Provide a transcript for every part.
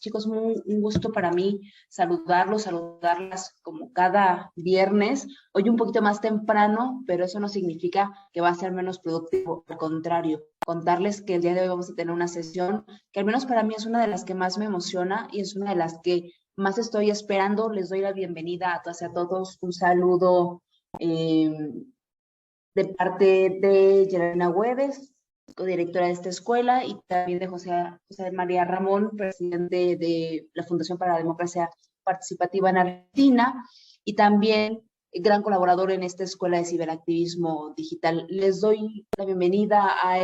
Chicos, un gusto para mí saludarlas como cada viernes. Hoy un poquito más temprano, pero eso no significa que va a ser menos productivo. Al contrario, contarles que el día de hoy vamos a tener una sesión que al menos para mí es una de las que más me emociona y es una de las que más estoy esperando. Les doy la bienvenida a todas y a todos. Un saludo de parte de Yelena Güedes, codirectora de esta escuela, y también de José María Ramón, presidente de la Fundación para la Democracia Participativa en Argentina, y también gran colaborador en esta escuela de ciberactivismo digital. Les doy la bienvenida a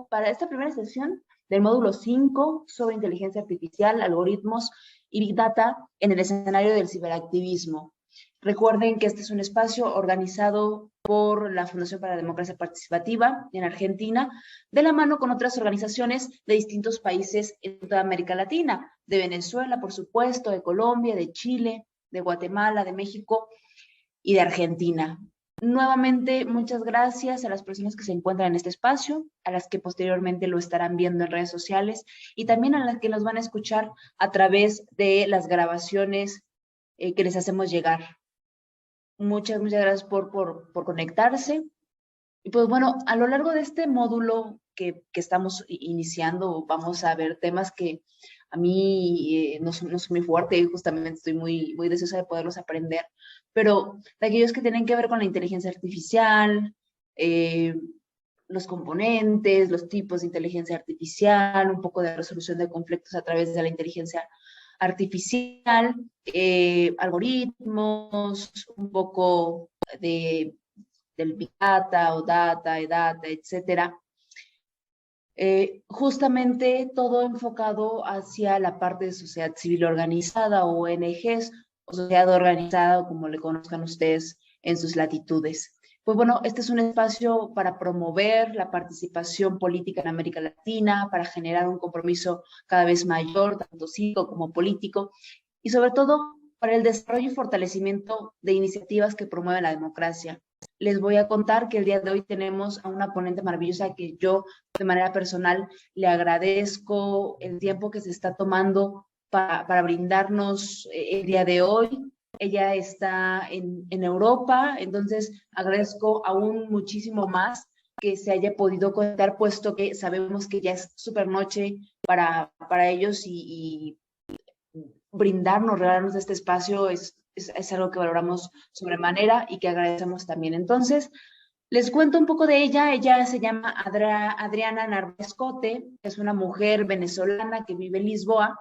para esta primera sesión del módulo 5 sobre inteligencia artificial, algoritmos y Big Data en el escenario del ciberactivismo. Recuerden que este es un espacio organizado por la Fundación para la Democracia Participativa en Argentina, de la mano con otras organizaciones de distintos países en toda América Latina, de Venezuela, por supuesto, de Colombia, de Chile, de Guatemala, de México y de Argentina. Nuevamente, muchas gracias a las personas que se encuentran en este espacio, a las que posteriormente lo estarán viendo en redes sociales y también a las que nos van a escuchar a través de las grabaciones que les hacemos llegar. Muchas gracias por conectarse. Y pues bueno, a lo largo de este módulo que estamos iniciando, vamos a ver temas que a mí no son muy fuertes y justamente estoy muy deseosa de poderlos aprender, pero de aquellos que tienen que ver con la inteligencia artificial, los componentes, los tipos de inteligencia artificial, un poco de resolución de conflictos a través de la inteligencia artificial, algoritmos, un poco del Big Data o Data, E-Data, etcétera. Justamente todo enfocado hacia la parte de sociedad civil organizada o ONGs o sociedad organizada o como le conozcan ustedes en sus latitudes. Pues bueno, este es un espacio para promover la participación política en América Latina, para generar un compromiso cada vez mayor, tanto cívico como político, y sobre todo para el desarrollo y fortalecimiento de iniciativas que promueven la democracia. Les voy a contar que el día de hoy tenemos a una ponente maravillosa que yo de manera personal le agradezco el tiempo que se está tomando para brindarnos el día de hoy. Ella está en Europa, entonces agradezco aún muchísimo más que se haya podido conectar, puesto que sabemos que ya es súper noche para ellos y brindarnos, regalarnos este espacio es algo que valoramos sobremanera y que agradecemos también. Entonces, les cuento un poco de ella. Ella se llama Adriana Narváez Cote, es una mujer venezolana que vive en Lisboa,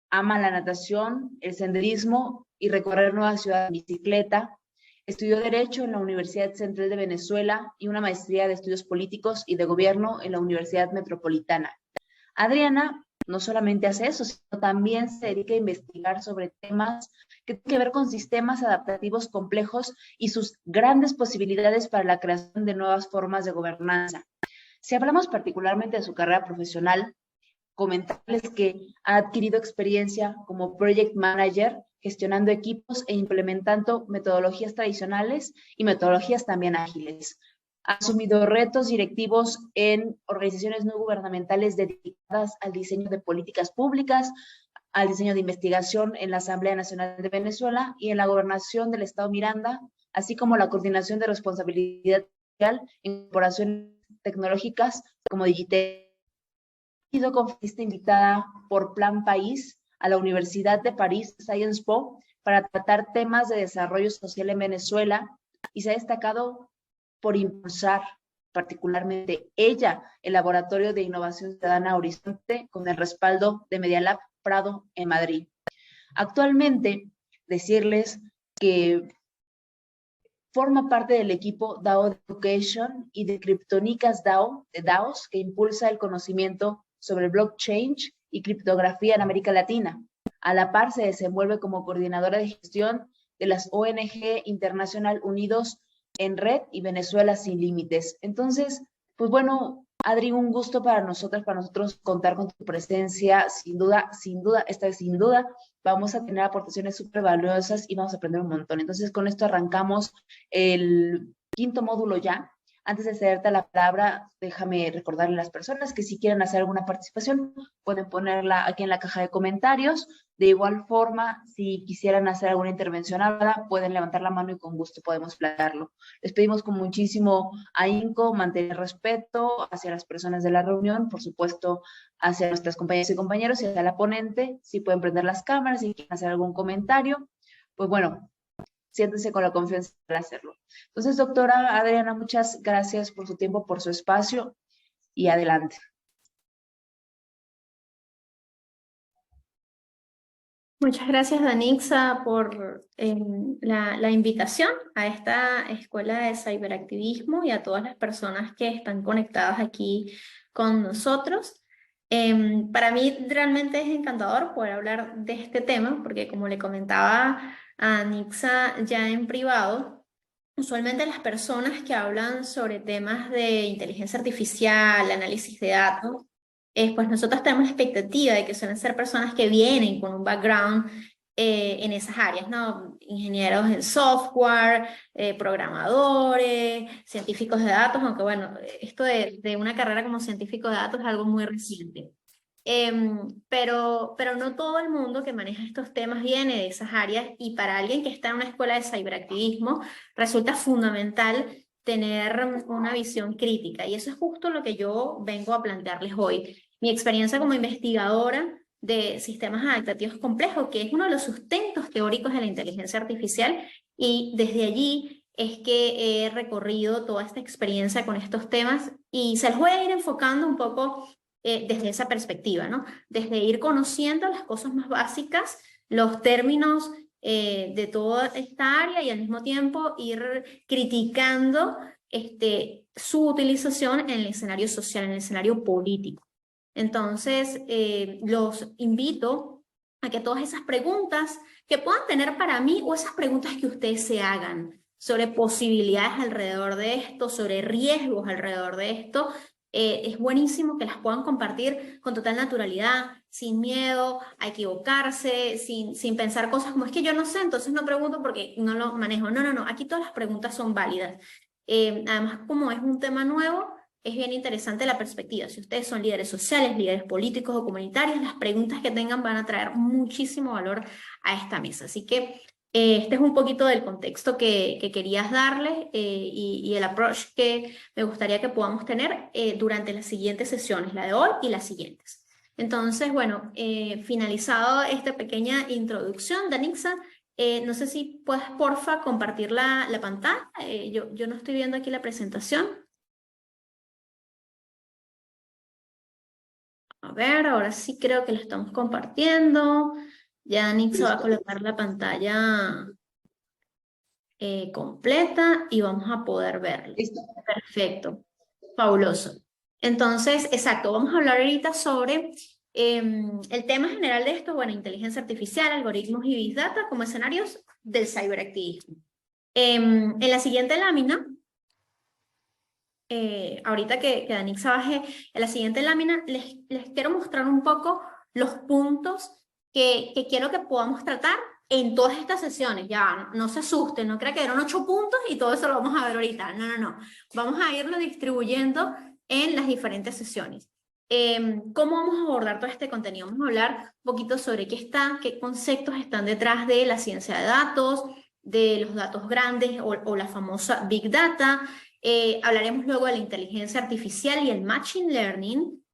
ama la natación, el senderismo y recorrer nuevas ciudades en bicicleta. Estudió Derecho en la Universidad Central de Venezuela y una maestría de Estudios Políticos y de Gobierno en la Universidad Metropolitana. Adriana no solamente hace eso, sino también se dedica a investigar sobre temas que tienen que ver con sistemas adaptativos complejos y sus grandes posibilidades para la creación de nuevas formas de gobernanza. Si hablamos particularmente de su carrera profesional, comentarles que ha adquirido experiencia como project manager, gestionando equipos e implementando metodologías tradicionales y metodologías también ágiles. Ha asumido retos directivos en organizaciones no gubernamentales dedicadas al diseño de políticas públicas, al diseño de investigación en la Asamblea Nacional de Venezuela y en la gobernación del Estado Miranda, así como la coordinación de responsabilidad social en corporaciones tecnológicas como Digitel. Ha sido conferencista invitada por Plan País a la Universidad de París Sciences Po para tratar temas de desarrollo social en Venezuela y se ha destacado por impulsar particularmente ella el Laboratorio de Innovación Ciudadana Horizonte con el respaldo de Media Lab Prado en Madrid. Actualmente, decirles que forma parte del equipo DAO Education y de Criptonicas DAO, de DAOs, que impulsa el conocimiento sobre blockchain y criptografía en América Latina. A la par se desenvuelve como coordinadora de gestión de las ONG Internacional Unidos en Red y Venezuela Sin Límites. Entonces, pues bueno, Adri, un gusto para nosotros contar con tu presencia, sin duda, esta vez sin duda, vamos a tener aportaciones súper valiosas y vamos a aprender un montón. Entonces, con esto arrancamos el quinto módulo ya. Antes de cederte la palabra, déjame recordarle a las personas que si quieren hacer alguna participación, pueden ponerla aquí en la caja de comentarios. De igual forma, si quisieran hacer alguna intervención ahora, pueden levantar la mano y con gusto podemos plantearlo. Les pedimos con muchísimo ahínco mantener respeto hacia las personas de la reunión, por supuesto, hacia nuestras compañeras y compañeros y hacia la ponente. Si pueden prender las cámaras y quieren hacer algún comentario, pues bueno, siéntense con la confianza para hacerlo. Entonces, doctora Adriana, muchas gracias por su tiempo, por su espacio y adelante. Muchas gracias, Danixa, por la invitación a esta escuela de ciberactivismo y a todas las personas que están conectadas aquí con nosotros. Para mí realmente es encantador poder hablar de este tema, porque como le comentaba a Danixa ya en privado, usualmente las personas que hablan sobre temas de inteligencia artificial, análisis de datos, pues nosotros tenemos la expectativa de que suelen ser personas que vienen con un background en esas áreas, ¿no? Ingenieros en software, programadores, científicos de datos, aunque bueno, esto de una carrera como científico de datos es algo muy reciente. Pero no todo el mundo que maneja estos temas viene de esas áreas, y para alguien que está en una escuela de ciberactivismo resulta fundamental tener una visión crítica, y eso es justo lo que yo vengo a plantearles hoy. Mi experiencia como investigadora de sistemas adaptativos complejos, que es uno de los sustentos teóricos de la inteligencia artificial, y desde allí es que he recorrido toda esta experiencia con estos temas, y se los voy a ir enfocando un poco desde esa perspectiva, ¿no? Desde ir conociendo las cosas más básicas, los términos de toda esta área, y al mismo tiempo ir criticando su utilización en el escenario social, en el escenario político. Entonces, los invito a que todas esas preguntas que puedan tener para mí, o esas preguntas que ustedes se hagan sobre posibilidades alrededor de esto, sobre riesgos alrededor de esto, es buenísimo que las puedan compartir con total naturalidad, sin miedo a equivocarse, sin pensar cosas como es que yo no sé, entonces no pregunto porque no lo manejo. No, no, no, aquí todas las preguntas son válidas. Además, como es un tema nuevo, es bien interesante la perspectiva. Si ustedes son líderes sociales, líderes políticos o comunitarios, las preguntas que tengan van a traer muchísimo valor a esta mesa. Así que este es un poquito del contexto que querías darles y el approach que me gustaría que podamos tener durante las siguientes sesiones, la de hoy y las siguientes. Entonces, bueno, finalizado esta pequeña introducción, Danixa, no sé si puedes, porfa, compartir la pantalla. Yo no estoy viendo aquí la presentación. A ver, ahora sí creo que lo estamos compartiendo. Ya Danixa va a colocar la pantalla completa y vamos a poder verlo. Listo. Perfecto, fabuloso. Entonces, exacto, vamos a hablar ahorita sobre el tema general de esto, bueno, inteligencia artificial, algoritmos y Big Data como escenarios del ciberactivismo. En la siguiente lámina, ahorita que Danixa baje, en la siguiente lámina les quiero mostrar un poco los puntos que quiero que podamos tratar en todas estas sesiones. Ya, no se asusten, no crean que eran 8 puntos y todo eso lo vamos a ver ahorita. No, no, no. Vamos a irlo distribuyendo en las diferentes sesiones. ¿Cómo vamos a abordar todo este contenido? Vamos a hablar un poquito sobre qué conceptos están detrás de la ciencia de datos, de los datos grandes o la famosa Big Data. Hablaremos luego de la inteligencia artificial y el Machine Learning.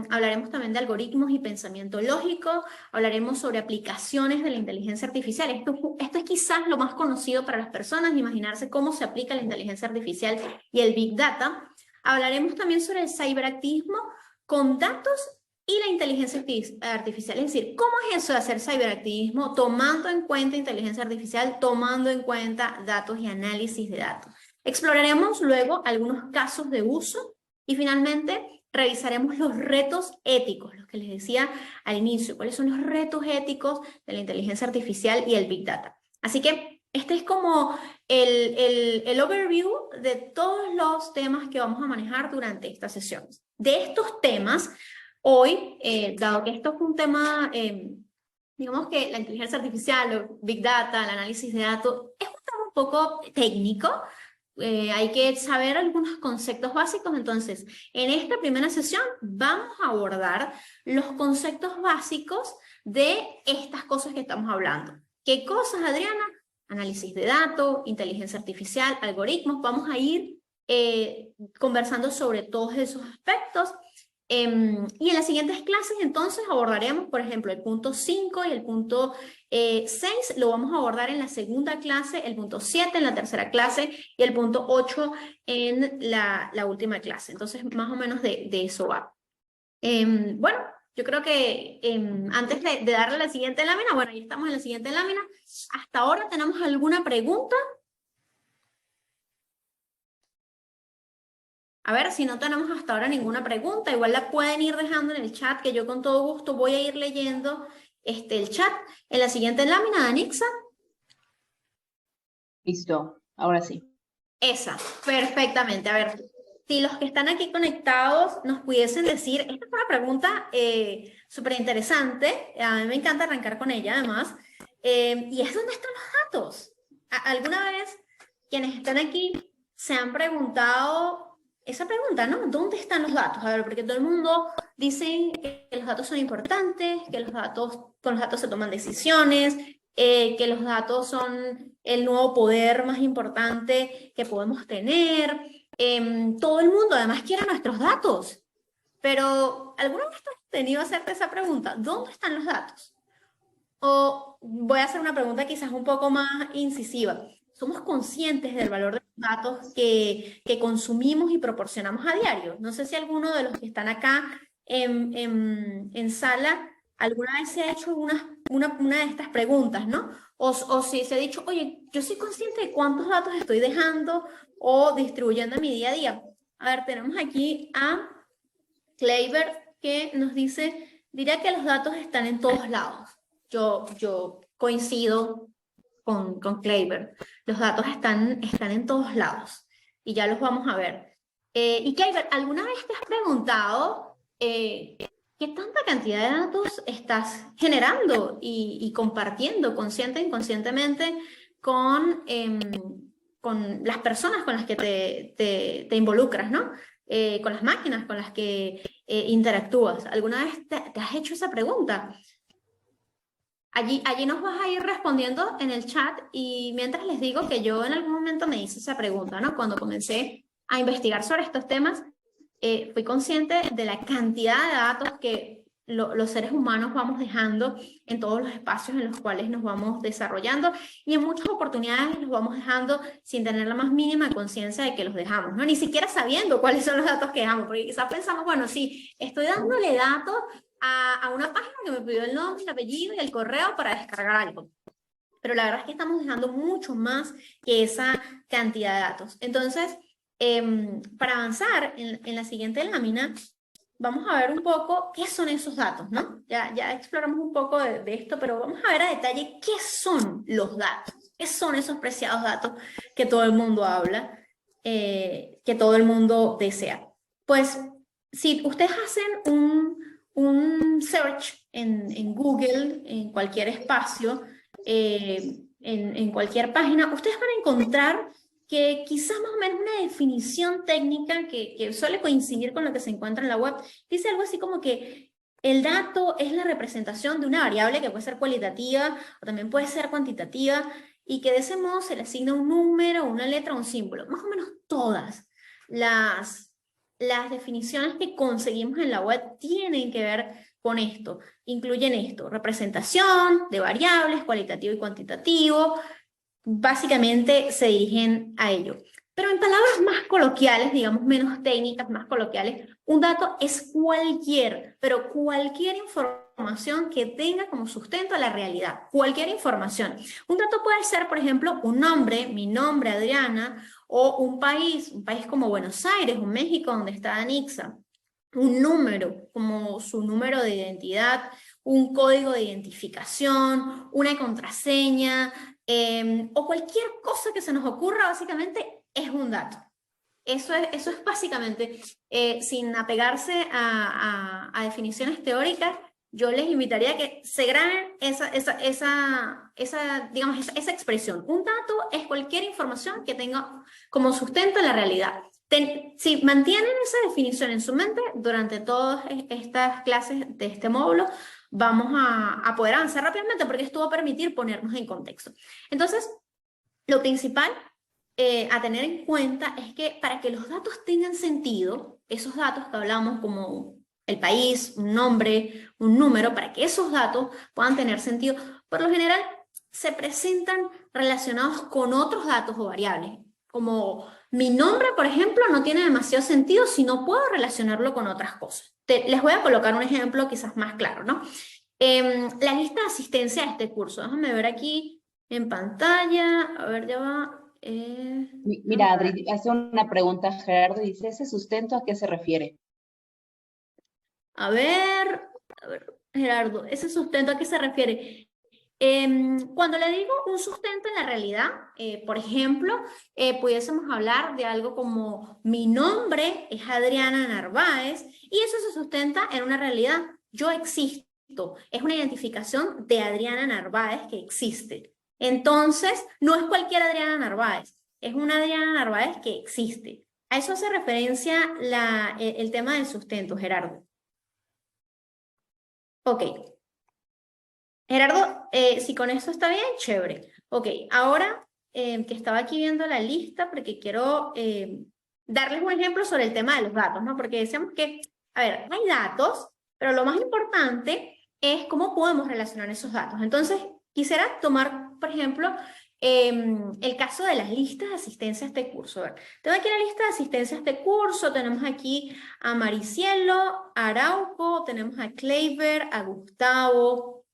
Hablaremos también de algoritmos y pensamiento lógico. Hablaremos sobre aplicaciones de la inteligencia artificial. Esto es quizás lo más conocido para las personas, imaginarse cómo se aplica la inteligencia artificial y el Big Data. Hablaremos también sobre el ciberactivismo con datos y la inteligencia artificial. Es decir, ¿cómo es eso de hacer ciberactivismo tomando en cuenta inteligencia artificial, tomando en cuenta datos y análisis de datos? Exploraremos luego algunos casos de uso y finalmente revisaremos los retos éticos, los que les decía al inicio, cuáles son los retos éticos de la inteligencia artificial y el Big Data. Así que este es como el overview de todos los temas que vamos a manejar durante estas sesiones. De estos temas, hoy, dado que esto es un tema, digamos que la inteligencia artificial, el Big Data, el análisis de datos, es un tema un poco técnico. hay que saber algunos conceptos básicos. Entonces, en esta primera sesión vamos a abordar los conceptos básicos de estas cosas que estamos hablando. ¿Qué cosas, Adriana? Análisis de datos, inteligencia artificial, algoritmos. Vamos a ir conversando sobre todos esos aspectos. Y en las siguientes clases entonces abordaremos, por ejemplo, el punto 5 y el punto 6 lo vamos a abordar en la segunda clase, el punto 7 en la tercera clase y el punto 8 en la última clase. Entonces, más o menos de eso va. Bueno, yo creo que antes de darle la siguiente lámina, bueno, ahí estamos en la siguiente lámina. ¿Hasta ahora tenemos alguna pregunta? A ver, si no tenemos hasta ahora ninguna pregunta, igual la pueden ir dejando en el chat, que yo con todo gusto voy a ir leyendo el chat. En la siguiente lámina, Danixa. Listo, ahora sí. Esa, perfectamente. A ver, si los que están aquí conectados nos pudiesen decir, esta es una pregunta súper interesante, a mí me encanta arrancar con ella además, y es ¿dónde están los datos? ¿Alguna vez quienes están aquí se han preguntado esa pregunta, ¿no? ¿Dónde están los datos? A ver, porque todo el mundo dice que los datos son importantes, que con los datos se toman decisiones, que los datos son el nuevo poder más importante que podemos tener. Todo el mundo además quiere nuestros datos. Pero ¿alguna vez has tenido que hacerte esa pregunta? ¿Dónde están los datos? O voy a hacer una pregunta quizás un poco más incisiva. ¿Somos conscientes del valor de los datos que consumimos y proporcionamos a diario? No sé si alguno de los que están acá en sala alguna vez se ha hecho una de estas preguntas, ¿no? O si se ha dicho, oye, yo soy consciente de cuántos datos estoy dejando o distribuyendo en mi día a día. A ver, tenemos aquí a Kleiber que nos dice, diría que los datos están en todos lados. Yo coincido con Kleiber. Los datos están en todos lados y ya los vamos a ver. Y Kleiber, ¿alguna vez te has preguntado qué tanta cantidad de datos estás generando y compartiendo consciente e inconscientemente con las personas con las que te involucras, ¿no? Con las máquinas con las que interactúas? ¿Alguna vez te has hecho esa pregunta? Allí nos vas a ir respondiendo en el chat y mientras les digo que yo en algún momento me hice esa pregunta, ¿no? Cuando comencé a investigar sobre estos temas, fui consciente de la cantidad de datos que los seres humanos vamos dejando en todos los espacios en los cuales nos vamos desarrollando y en muchas oportunidades los vamos dejando sin tener la más mínima conciencia de que los dejamos, ¿no? Ni siquiera sabiendo cuáles son los datos que dejamos, porque quizás pensamos, bueno, sí, estoy dándole datos a una página que me pidió el nombre, el apellido y el correo para descargar algo. Pero la verdad es que estamos dejando mucho más que esa cantidad de datos. Entonces, para avanzar en la siguiente lámina, vamos a ver un poco qué son esos datos, ¿no? Ya exploramos un poco de esto, pero vamos a ver a detalle qué son los datos, qué son esos preciados datos que todo el mundo habla, que todo el mundo desea. Pues, si ustedes hacen un search en Google, en cualquier espacio, en cualquier página, ustedes van a encontrar que quizás más o menos una definición técnica que suele coincidir con lo que se encuentra en la web, dice algo así como que el dato es la representación de una variable que puede ser cualitativa o también puede ser cuantitativa y que de ese modo se le asigna un número, una letra o un símbolo. Más o menos todas las definiciones que conseguimos en la web tienen que ver con esto. Incluyen esto, representación de variables, cualitativo y cuantitativo. Básicamente se dirigen a ello. Pero en palabras más coloquiales, digamos menos técnicas, más coloquiales, un dato es pero cualquier información que tenga como sustento la realidad, cualquier información. Un dato puede ser, por ejemplo, un nombre, mi nombre, Adriana, o un país como Buenos Aires o México, donde está Anixa. Un número, como su número de identidad, un código de identificación, una contraseña, o cualquier cosa que se nos ocurra, básicamente es un dato. Eso es básicamente, sin apegarse a definiciones teóricas, yo les invitaría a que se graben digamos, esa expresión. Un dato es cualquier información que tenga como sustento la realidad. Si mantienen esa definición en su mente durante todas estas clases de este módulo, vamos a poder avanzar rápidamente porque esto va a permitir ponernos en contexto. Entonces, lo principal a tener en cuenta es que para que los datos tengan sentido, esos datos que hablamos como el país, un nombre, un número, para que esos datos puedan tener sentido, por lo general se presentan relacionados con otros datos o variables. Como mi nombre, por ejemplo, no tiene demasiado sentido si no puedo relacionarlo con otras cosas. Les voy a colocar un ejemplo quizás más claro, ¿no? La lista de asistencia a este curso. Déjame ver aquí en pantalla. A ver, ya va. Mira, Adri, hace una pregunta Gerardo y dice, ¿ese sustento a qué se refiere? A ver, Gerardo, ¿ese sustento a qué se refiere? Cuando le digo un sustento en la realidad, por ejemplo, pudiésemos hablar de algo como mi nombre es Adriana Narváez y eso se sustenta en una realidad. Yo existo. Es una identificación de Adriana Narváez que existe. Entonces, no es cualquier Adriana Narváez, es una Adriana Narváez que existe. A eso hace referencia el tema del sustento, Gerardo. Ok. Gerardo, si con eso está bien, chévere. Ok, ahora que estaba aquí viendo la lista, porque quiero darles un ejemplo sobre el tema de los datos, ¿no? Porque decíamos que, a ver, hay datos, pero lo más importante es cómo podemos relacionar esos datos. Entonces, quisiera tomar, por ejemplo, el caso de las listas de asistencia a este curso. A ver, tengo aquí la lista de asistencia a este curso, tenemos aquí a Maricielo, a Arauco, tenemos a Kleiber, a Gustavo,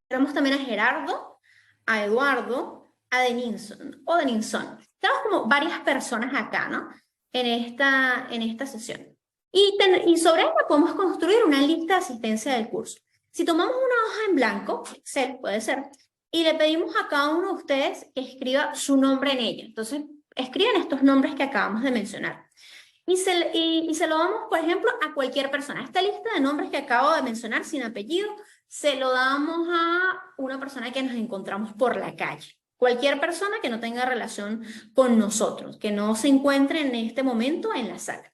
tenemos también a Gerardo, a Eduardo, a Denilson o Denilson. Tenemos como varias personas acá, ¿no? En esta sesión. Y sobre ella podemos construir una lista de asistencia del curso. Si tomamos una hoja en blanco, Excel puede ser, y le pedimos a cada uno de ustedes que escriba su nombre en ella. Entonces, escriban estos nombres que acabamos de mencionar. Y se lo damos, por ejemplo, a cualquier persona. Esta lista de nombres que acabo de mencionar sin apellido, se lo damos a una persona que nos encontramos por la calle. Cualquier persona que no tenga relación con nosotros, que no se encuentre en este momento en la sala.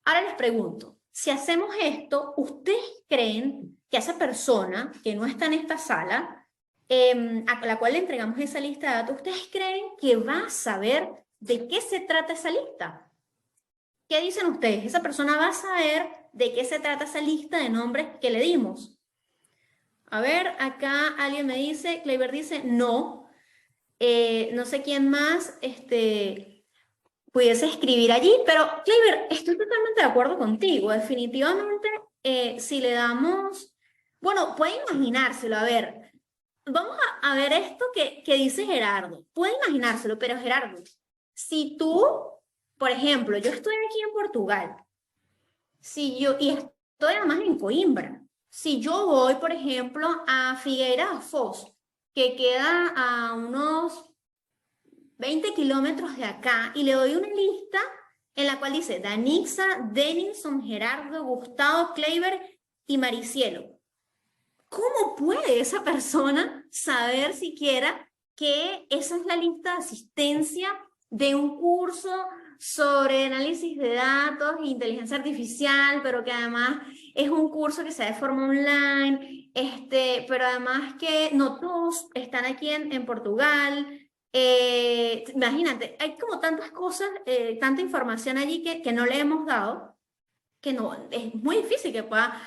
Ahora les pregunto, si hacemos esto, ¿ustedes creen que esa persona que no está en esta sala, a la cual le entregamos esa lista de datos, ¿ustedes creen que va a saber de qué se trata esa lista? ¿Qué dicen ustedes? ¿Esa persona va a saber de qué se trata esa lista de nombres que le dimos? A ver, acá alguien me dice, Kleiber dice, no. No sé quién más pudiese escribir allí, pero Kleiber, estoy totalmente de acuerdo contigo. Definitivamente, si le damos, bueno, puede imaginárselo, a ver, vamos a ver esto que dice Gerardo. Puede imaginárselo, pero Gerardo, si tú, por ejemplo, yo estoy aquí en Portugal, y estoy además en Coimbra, si yo voy, por ejemplo, a Figueira da Foz, que queda a unos 20 kilómetros de acá, y le doy una lista en la cual dice Danixa, Denilson, Gerardo, Gustavo, Kleiber y Maricielo. ¿Cómo puede esa persona saber siquiera que esa es la lista de asistencia de un curso sobre análisis de datos e inteligencia artificial, pero que además es un curso que se da de forma online, pero además que no todos están aquí en Portugal? Imagínate, hay como tantas cosas, tanta información allí que no le hemos dado, que no, es muy difícil que pueda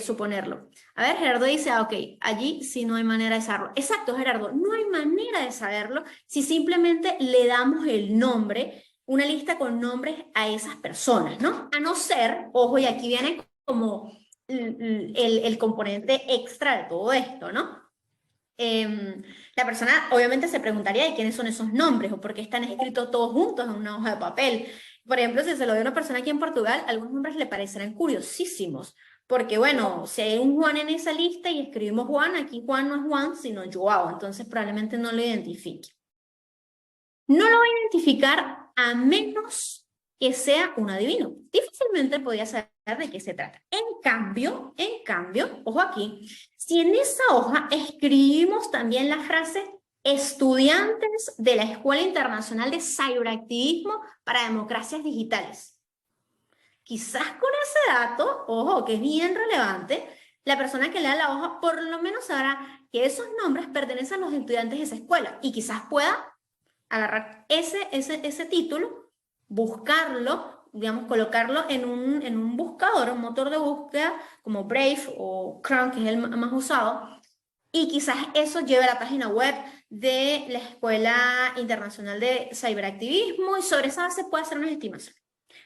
suponerlo. A ver, Gerardo dice, ok, allí sí no hay manera de saberlo. Exacto, Gerardo, no hay manera de saberlo si simplemente le damos el nombre, una lista con nombres a esas personas, ¿no? A no ser, ojo, y aquí viene como el componente extra de todo esto, ¿no? La persona obviamente se preguntaría de quiénes son esos nombres o por qué están escritos todos juntos en una hoja de papel. Por ejemplo, si se lo dio a una persona aquí en Portugal, algunos nombres le parecerán curiosísimos, porque bueno, si hay un Juan en esa lista y escribimos Juan, aquí Juan no es Juan, sino Joao, entonces probablemente no lo identifique. No lo va a identificar a menos que sea un adivino. Difícilmente podía saber de qué se trata. En cambio, ojo aquí, si en esa hoja escribimos también la frase estudiantes de la Escuela Internacional de Ciberactivismo para Democracias Digitales. Quizás con ese dato, ojo, que es bien relevante, la persona que lea la hoja por lo menos sabrá que esos nombres pertenecen a los estudiantes de esa escuela y quizás pueda agarrar ese título, buscarlo, digamos, colocarlo en un buscador, un motor de búsqueda como Brave o Chrome, que es el más usado, y quizás eso lleve a la página web de la Escuela Internacional de Ciberactivismo y sobre esa base puede hacer unas estimaciones.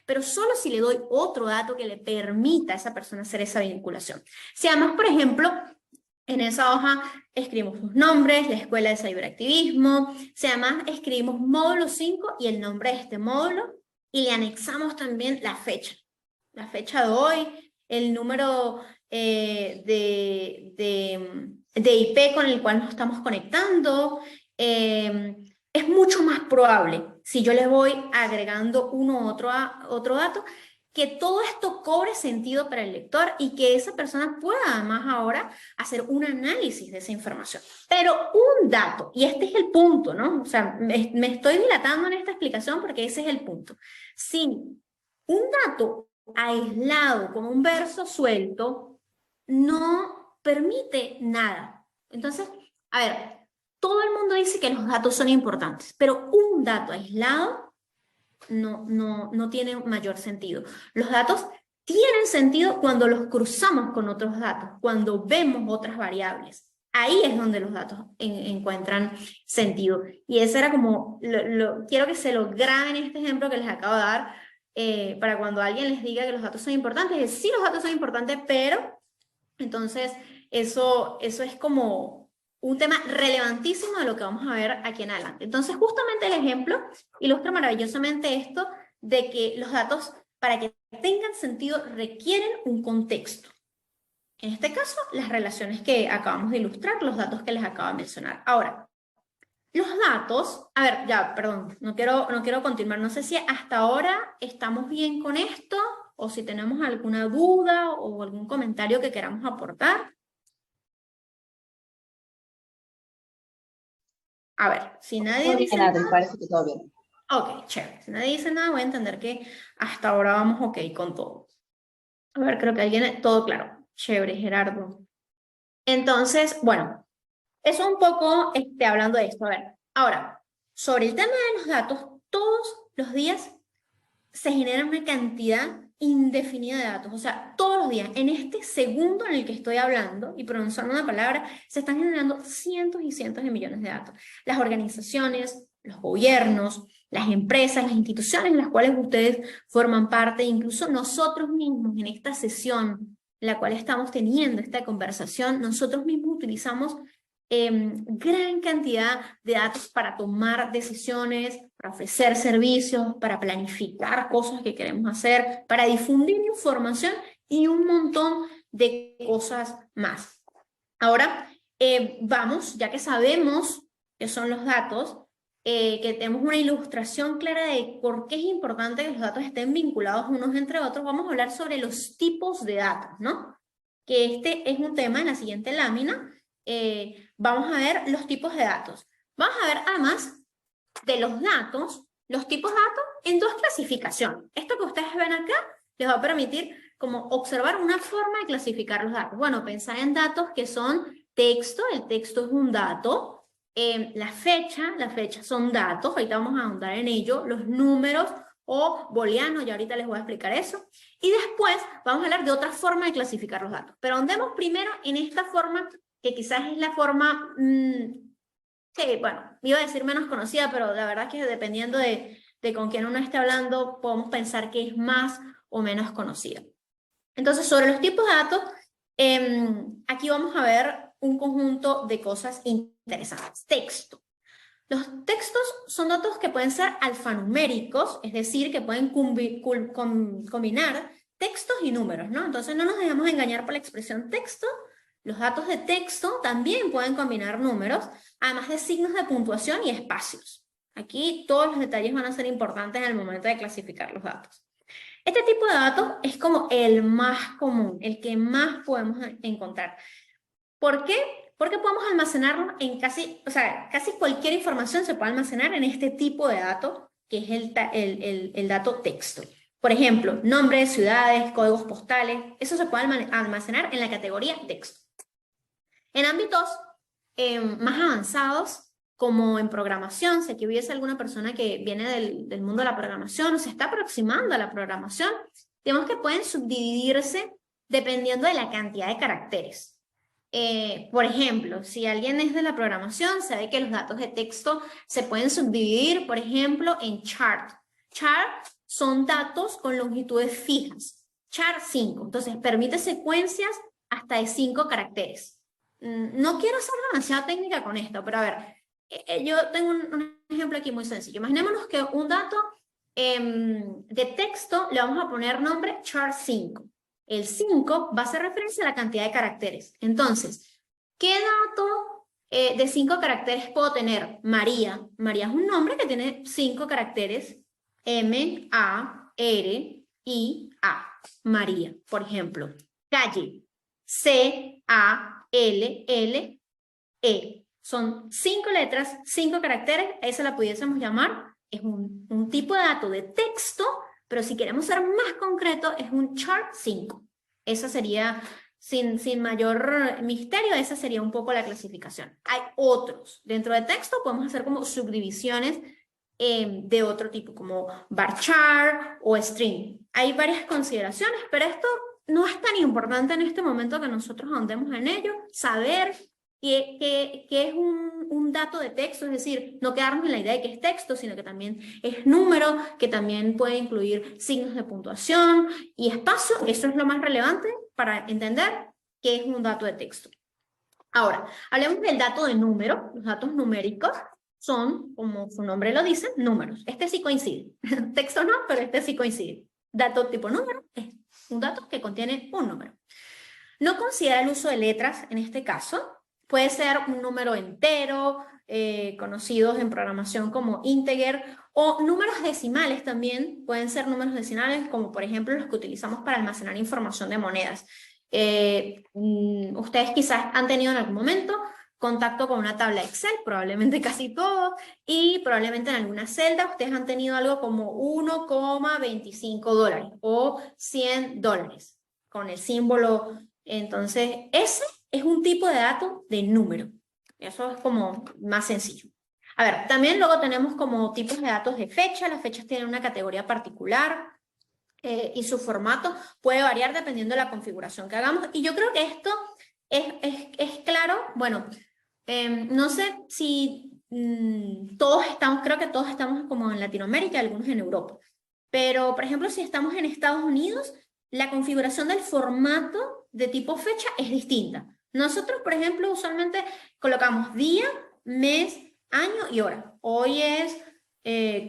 Pero solo si le doy otro dato que le permita a esa persona hacer esa vinculación. Si además, por ejemplo, en esa hoja escribimos sus nombres, la escuela de ciberactivismo, si además escribimos módulo 5 y el nombre de este módulo, y le anexamos también la fecha de hoy, el número de IP con el cual nos estamos conectando, es mucho más probable, si yo le voy agregando uno u otro dato, que todo esto cobre sentido para el lector y que esa persona pueda además ahora hacer un análisis de esa información. Pero un dato, y este es el punto, ¿no? O sea, me estoy dilatando en esta explicación porque ese es el punto. Si un dato aislado, como un verso suelto, no permite nada. Entonces, a ver, todo el mundo dice que los datos son importantes, pero un dato aislado no tiene mayor sentido. Los datos tienen sentido cuando los cruzamos con otros datos, cuando vemos otras variables. Ahí es donde los datos encuentran sentido. Y ese era como, quiero que se lo graben este ejemplo que les acabo de dar, para cuando alguien les diga que los datos son importantes, es sí, los datos son importantes, pero entonces eso es como un tema relevantísimo de lo que vamos a ver aquí en adelante. Entonces, justamente el ejemplo ilustra maravillosamente esto de que los datos, para que tengan sentido, requieren un contexto. En este caso, las relaciones que acabamos de ilustrar, los datos que les acabo de mencionar. Ahora, los datos, a ver, ya, perdón, no quiero continuar. No sé si hasta ahora estamos bien con esto o si tenemos alguna duda o algún comentario que queramos aportar. A ver, si nadie dice nada, nada, me parece que todo bien. ok, chévere. Si nadie dice nada, voy a entender que hasta ahora vamos ok con todo. A ver, creo que alguien, todo claro. Chévere, Gerardo. Entonces, bueno, eso un poco hablando de esto. A ver, ahora, sobre el tema de los datos, todos los días se genera una cantidad indefinida de datos. O sea, todos los días, en este segundo en el que estoy hablando y pronunciando una palabra, se están generando cientos y cientos de millones de datos. Las organizaciones, los gobiernos, las empresas, las instituciones en las cuales ustedes forman parte, incluso nosotros mismos en esta sesión en la cual estamos teniendo esta conversación, nosotros mismos utilizamos gran cantidad de datos para tomar decisiones, para ofrecer servicios, para planificar cosas que queremos hacer, para difundir información y un montón de cosas más. Ahora, vamos, ya que sabemos qué son los datos, que tenemos una ilustración clara de por qué es importante que los datos estén vinculados unos entre otros, vamos a hablar sobre los tipos de datos, ¿no? Que este es un tema en la siguiente lámina. Vamos a ver los tipos de datos. Vamos a ver además de los datos, los tipos de datos en dos clasificaciones. Esto que ustedes ven acá les va a permitir como observar una forma de clasificar los datos. Bueno, pensar en datos que son texto, el texto es un dato, la fecha son datos, ahorita vamos a ahondar en ello, los números o booleanos, ya ahorita les voy a explicar eso. Y después vamos a hablar de otra forma de clasificar los datos. Pero andemos primero en esta forma, que quizás es la forma, que, bueno, iba a decir menos conocida, pero la verdad es que dependiendo de con quién uno esté hablando, podemos pensar que es más o menos conocida. Entonces, sobre los tipos de datos, aquí vamos a ver un conjunto de cosas interesantes. Texto. Los textos son datos que pueden ser alfanuméricos, es decir, que pueden combinar textos y números, ¿no? Entonces no nos dejemos engañar por la expresión texto. Los datos de texto también pueden combinar números, además de signos de puntuación y espacios. Aquí todos los detalles van a ser importantes en el momento de clasificar los datos. Este tipo de datos es como el más común, el que más podemos encontrar. ¿Por qué? Porque podemos almacenarlo en casi cualquier información se puede almacenar en este tipo de datos, que es el dato texto. Por ejemplo, nombres, ciudades, códigos postales, eso se puede almacenar en la categoría texto. En ámbitos más avanzados, como en programación, si aquí hubiese alguna persona que viene del mundo de la programación o se está aproximando a la programación, digamos que pueden subdividirse dependiendo de la cantidad de caracteres. Por ejemplo, si alguien es de la programación, sabe que los datos de texto se pueden subdividir, por ejemplo, en chart. Chart son datos con longitudes fijas. Chart 5. Entonces, permite secuencias hasta de 5 caracteres. No quiero ser demasiado técnica con esto, pero a ver, yo tengo un ejemplo aquí muy sencillo. Imaginémonos que un dato de texto le vamos a poner nombre chart 5. El 5 va a hacer referencia a la cantidad de caracteres. Entonces, ¿qué dato de 5 caracteres puedo tener? María. María es un nombre que tiene 5 caracteres. M-A-R-I-A. María, por ejemplo. Calle. C-A-L-L-E. Son 5 letras, 5 caracteres. Esa la pudiésemos llamar. Es un tipo de dato de texto, pero si queremos ser más concreto, es un chart 5. Esa sería, sin mayor misterio, esa sería un poco la clasificación. Hay otros. Dentro de texto podemos hacer como subdivisiones de otro tipo, como varchar o string. Hay varias consideraciones, pero esto no es tan importante en este momento que nosotros ahondemos en ello. Saber que es un dato de texto, es decir, no quedarnos en la idea de que es texto, sino que también es número, que también puede incluir signos de puntuación y espacio. Eso es lo más relevante para entender qué es un dato de texto. Ahora, hablemos del dato de número. Los datos numéricos son, como su nombre lo dice, números. Este sí coincide. Texto no, pero este sí coincide. Dato tipo número es un dato que contiene un número. No considera el uso de letras en este caso. Puede ser un número entero, conocidos en programación como integer, o números decimales también. Pueden ser números decimales, como por ejemplo los que utilizamos para almacenar información de monedas. Ustedes quizás han tenido en algún momento contacto con una tabla Excel, probablemente casi todos, y probablemente en alguna celda ustedes han tenido algo como $1,25 o $100 con el símbolo. Entonces, ese es un tipo de dato de número. Eso es como más sencillo. A ver, también luego tenemos como tipos de datos de fecha. Las fechas tienen una categoría particular y su formato puede variar dependiendo de la configuración que hagamos. Y yo creo que esto es claro. Bueno, no sé si todos estamos, creo que todos estamos como en Latinoamérica, algunos en Europa. Pero, por ejemplo, si estamos en Estados Unidos, la configuración del formato de tipo fecha es distinta. Nosotros, por ejemplo, usualmente colocamos día, mes, año y hora. Hoy es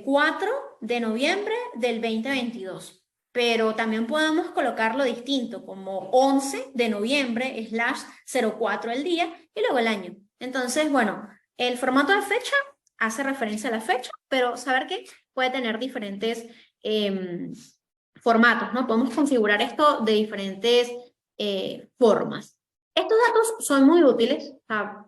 4 de noviembre del 2022. Pero también podemos colocarlo distinto, como 11 de noviembre /04 el día y luego el año. Entonces, bueno, el formato de fecha hace referencia a la fecha, pero saber que puede tener diferentes formatos, ¿no? Podemos configurar esto de diferentes formas. Estos datos son muy útiles,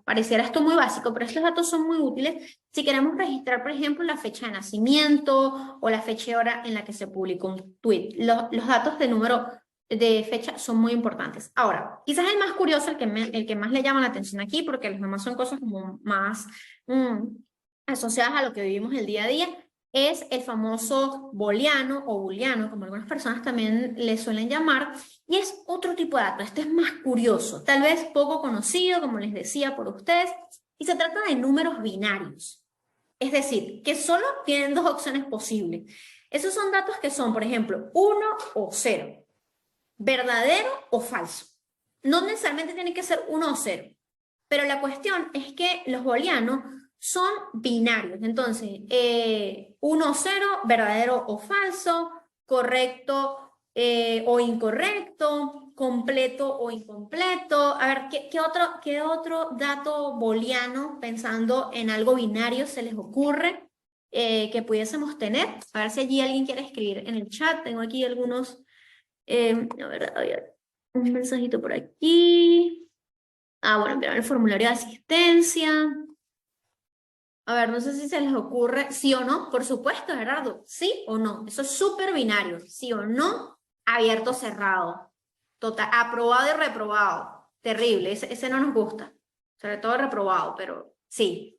pareciera esto muy básico, pero estos datos son muy útiles si queremos registrar, por ejemplo, la fecha de nacimiento o la fecha y hora en la que se publicó un tweet. Los datos de número de fecha son muy importantes. Ahora, quizás el más curioso, el que más le llama la atención aquí, porque los demás son cosas como más asociadas a lo que vivimos el día a día, es el famoso booleano o booleano, como algunas personas también le suelen llamar, y es otro tipo de dato. Este es más curioso, tal vez poco conocido, como les decía, por ustedes, y se trata de números binarios. Es decir, que solo tienen dos opciones posibles. Esos son datos que son, por ejemplo, 1 o 0, verdadero o falso. No necesariamente tiene que ser 1 o 0, pero la cuestión es que los booleanos son binarios. Entonces, 1 o 0, verdadero o falso, correcto o incorrecto, completo o incompleto. A ver, ¿qué otro dato booleano, pensando en algo binario, se les ocurre? que pudiésemos tener. A ver si allí alguien quiere escribir en el chat. Tengo aquí algunos, a ver, un mensajito por aquí. Ah, bueno, enviaron el formulario de asistencia. A ver, no sé si se les ocurre sí o no. Por supuesto, Gerardo, sí o no. Eso es súper binario. Sí o no, abierto o cerrado. Total, aprobado y reprobado. Terrible, ese no nos gusta. Sobre todo reprobado, pero sí.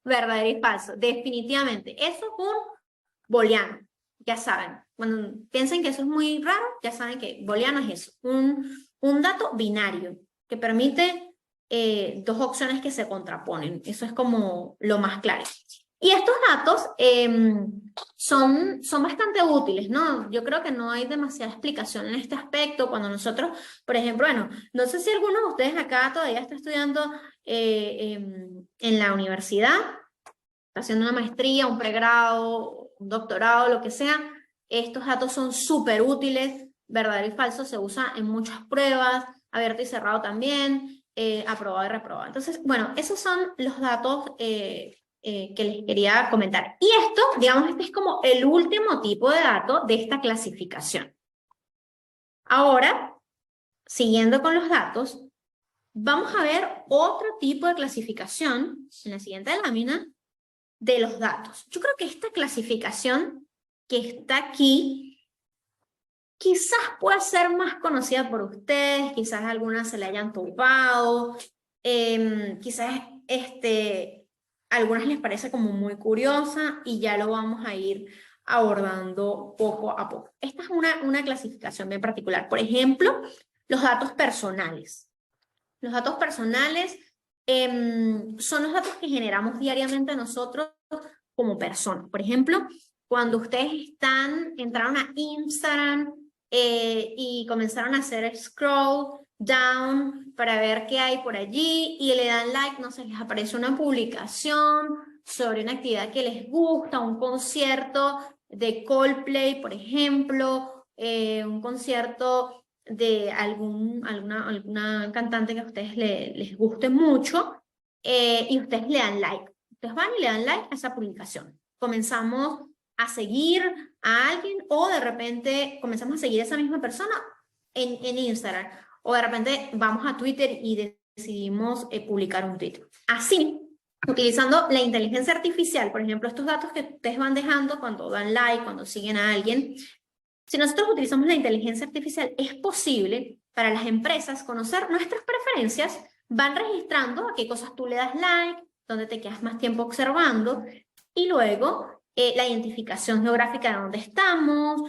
Verdadero y falso. Definitivamente. Eso es un booleano. Ya saben. Cuando piensen que eso es muy raro, ya saben que booleano es eso. Un dato binario que permite dos opciones que se contraponen. Eso es como lo más claro. Y estos datos son bastante útiles, ¿no? Yo creo que no hay demasiada explicación en este aspecto. Cuando nosotros, por ejemplo, bueno, no sé si alguno de ustedes acá todavía está estudiando en la universidad, está haciendo una maestría, un pregrado, un doctorado, lo que sea. Estos datos son súper útiles, verdadero y falso, se usa en muchas pruebas, abierto y cerrado también, aprobado y reprobado. Entonces, bueno, esos son los datos que les quería comentar. Y esto, digamos, este es como el último tipo de dato de esta clasificación. Ahora, siguiendo con los datos, vamos a ver otro tipo de clasificación en la siguiente lámina de los datos. Yo creo que esta clasificación que está aquí quizás pueda ser más conocida por ustedes, quizás algunas se la hayan topado, quizás algunas les parece como muy curiosa y ya lo vamos a ir abordando poco a poco. Esta es una clasificación bien particular. Por ejemplo, los datos personales. Los datos personales son los datos que generamos diariamente nosotros como personas. Por ejemplo, cuando ustedes entraron a Instagram y comenzaron a hacer scroll down para ver qué hay por allí y le dan like, no sé, les aparece una publicación sobre una actividad que les gusta, un concierto de Coldplay, por ejemplo, un concierto de alguna cantante que a ustedes les guste mucho y ustedes le dan like. Ustedes van y le dan like a esa publicación. Comenzamos a seguir a alguien o de repente comenzamos a seguir a esa misma persona en Instagram o de repente vamos a Twitter y decidimos publicar un tweet. Así, utilizando la inteligencia artificial, por ejemplo, estos datos que ustedes van dejando cuando dan like, cuando siguen a alguien, si nosotros utilizamos la inteligencia artificial, es posible para las empresas conocer nuestras preferencias, van registrando a qué cosas tú le das like, dónde te quedas más tiempo observando, y luego la identificación geográfica de dónde estamos,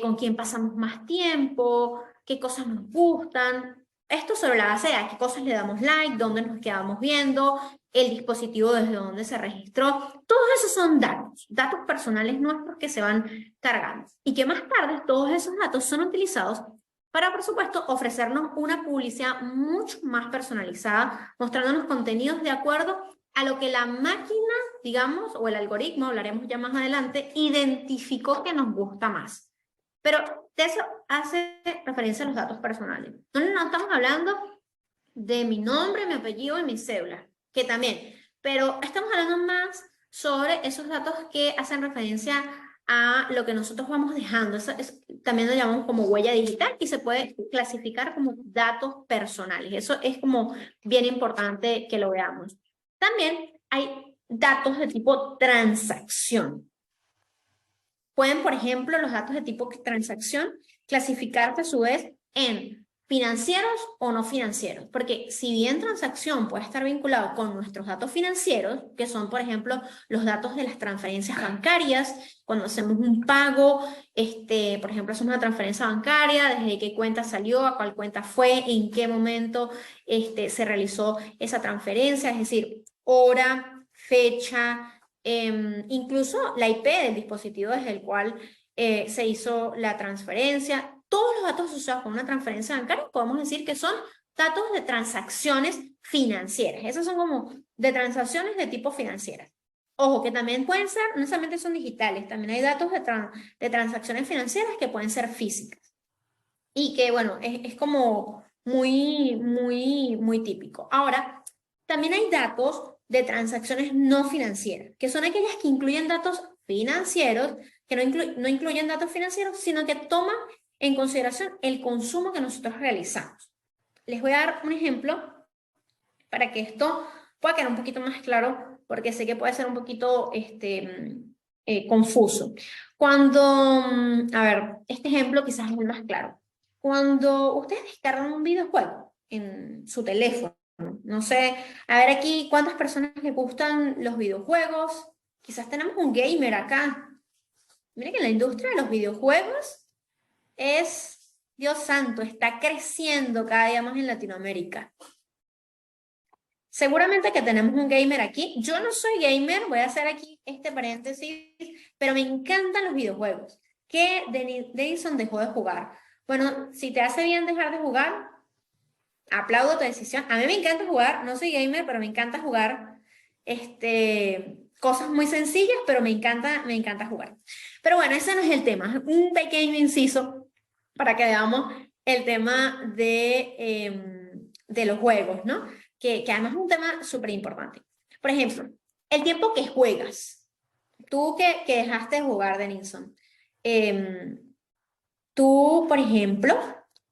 con quién pasamos más tiempo, qué cosas nos gustan. Esto sobre la base de a qué cosas le damos like, dónde nos quedamos viendo, el dispositivo desde donde se registró. Todos esos son datos personales nuestros que se van cargando. Y que más tarde todos esos datos son utilizados para, por supuesto, ofrecernos una publicidad mucho más personalizada, mostrándonos contenidos de acuerdo a lo que la máquina, digamos, o el algoritmo, hablaremos ya más adelante, identificó que nos gusta más. Pero de eso hace referencia a los datos personales. No estamos hablando de mi nombre, mi apellido y mi cédula, que también, pero estamos hablando más sobre esos datos que hacen referencia a lo que nosotros vamos dejando. También lo llamamos como huella digital y se puede clasificar como datos personales. Eso es como bien importante que lo veamos. También hay datos de tipo transacción. Pueden, por ejemplo, los datos de tipo transacción clasificarse a su vez en financieros o no financieros, porque si bien transacción puede estar vinculado con nuestros datos financieros, que son, por ejemplo, los datos de las transferencias bancarias, cuando hacemos un pago, por ejemplo, hacemos una transferencia bancaria, desde qué cuenta salió, a cuál cuenta fue, en qué momento se realizó esa transferencia, es decir, hora, fecha, incluso la IP del dispositivo desde el cual se hizo la transferencia. Todos los datos asociados con una transferencia bancaria podemos decir que son datos de transacciones financieras. Esos son como de transacciones de tipo financieras. Ojo, que también pueden ser, no necesariamente son digitales, también hay datos de transacciones financieras que pueden ser físicas. Y que, bueno, es como muy típico. Ahora, también hay datos de transacciones no financieras, que son aquellas que incluyen datos financieros, que no incluyen datos financieros, sino que toman en consideración el consumo que nosotros realizamos. Les voy a dar un ejemplo para que esto pueda quedar un poquito más claro, porque sé que puede ser un poquito confuso. Cuando, a ver, este ejemplo quizás es el más claro. Cuando ustedes descargan un videojuego en su teléfono, no sé, a ver aquí cuántas personas les gustan los videojuegos, quizás tenemos un gamer acá. Miren que la industria de los videojuegos es, Dios santo, está creciendo cada día más en Latinoamérica. Seguramente que tenemos un gamer aquí. Yo no soy gamer, voy a hacer aquí este paréntesis, pero me encantan los videojuegos. ¿Qué Denison dejó de jugar? Bueno, si te hace bien dejar de jugar, aplaudo tu decisión. A mí me encanta jugar, no soy gamer, pero me encanta jugar cosas muy sencillas, pero me encanta jugar. Pero bueno, ese no es el tema. Un pequeño inciso para que veamos el tema de los juegos, ¿no? Que además es un tema súper importante. Por ejemplo, el tiempo que juegas. Tú que dejaste de jugar, Denison. Tú, por ejemplo,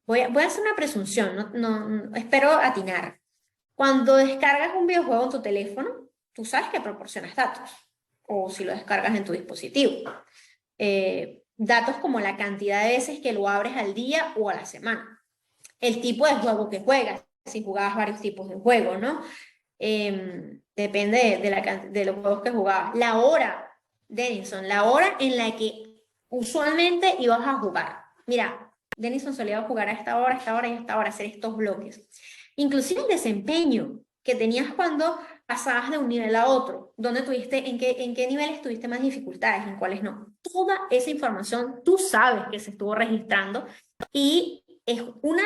voy a hacer una presunción, no, espero atinar. Cuando descargas un videojuego en tu teléfono, tú sabes que proporcionas datos, o si lo descargas en tu dispositivo. Datos como la cantidad de veces que lo abres al día o a la semana. El tipo de juego que juegas, si jugabas varios tipos de juegos, ¿no? Depende de los juegos que jugabas. La hora, Denison, la hora en la que usualmente ibas a jugar. Mira, Denison solía jugar a esta hora y a esta hora, hacer estos bloques. Inclusive el desempeño que tenías cuando pasabas de un nivel a otro, dónde tuviste, en qué niveles tuviste más dificultades, en cuáles no. Toda esa información tú sabes que se estuvo registrando y es una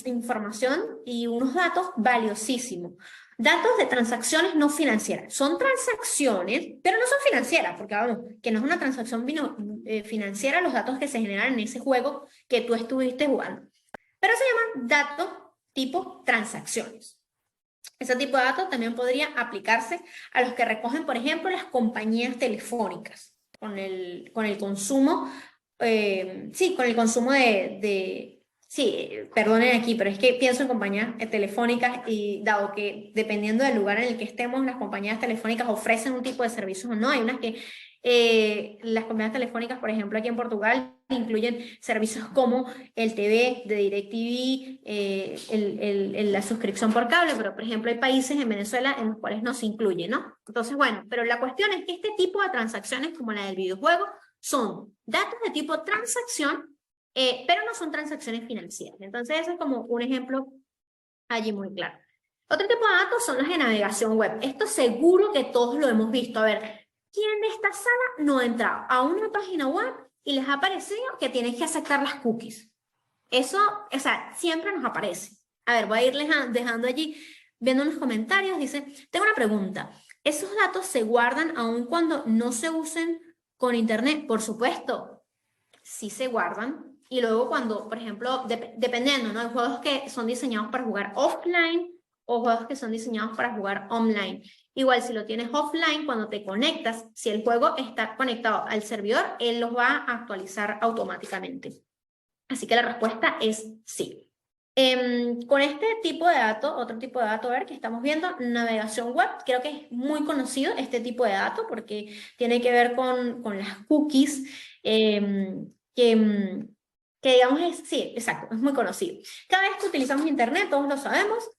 información y unos datos valiosísimos. Datos de transacciones no financieras. Son transacciones, pero no son financieras, porque vamos, que no es una transacción financiera los datos que se generan en ese juego que tú estuviste jugando. Pero se llaman datos tipo transacciones. Ese tipo de datos también podría aplicarse a los que recogen, por ejemplo, las compañías telefónicas con el consumo, con el consumo sí, perdonen aquí, pero es que pienso en compañías telefónicas y dado que dependiendo del lugar en el que estemos, las compañías telefónicas ofrecen un tipo de servicios o no. Hay unas que las compañías telefónicas, por ejemplo, aquí en Portugal, incluyen servicios como el TV de DirecTV, la suscripción por cable, pero por ejemplo hay países en Venezuela en los cuales no se incluye, ¿no? Entonces, bueno, pero la cuestión es que este tipo de transacciones como la del videojuego son datos de tipo transacción, pero no son transacciones financieras. Entonces, eso es como un ejemplo allí muy claro. Otro tipo de datos son los de navegación web. Esto seguro que todos lo hemos visto. A ver, ¿quién de esta sala no ha entrado a una página web y les ha parecido que tienen que aceptar las cookies? Eso, o sea, siempre nos aparece. A ver, voy a irles dejando allí, viendo unos comentarios. Dice, tengo una pregunta. ¿Esos datos se guardan aun cuando no se usen con internet? Por supuesto, sí se guardan. Y luego cuando, por ejemplo, dependiendo, ¿no? Hay juegos que son diseñados para jugar offline o juegos que son diseñados para jugar online. Igual, si lo tienes offline, cuando te conectas, si el juego está conectado al servidor, él los va a actualizar automáticamente. Así que la respuesta es sí. Con este tipo de dato, otro tipo de dato, a ver, que estamos viendo, navegación web, creo que es muy conocido este tipo de dato porque tiene que ver con las cookies, que digamos sí, exacto, es muy conocido. Cada vez que utilizamos internet, todos lo sabemos,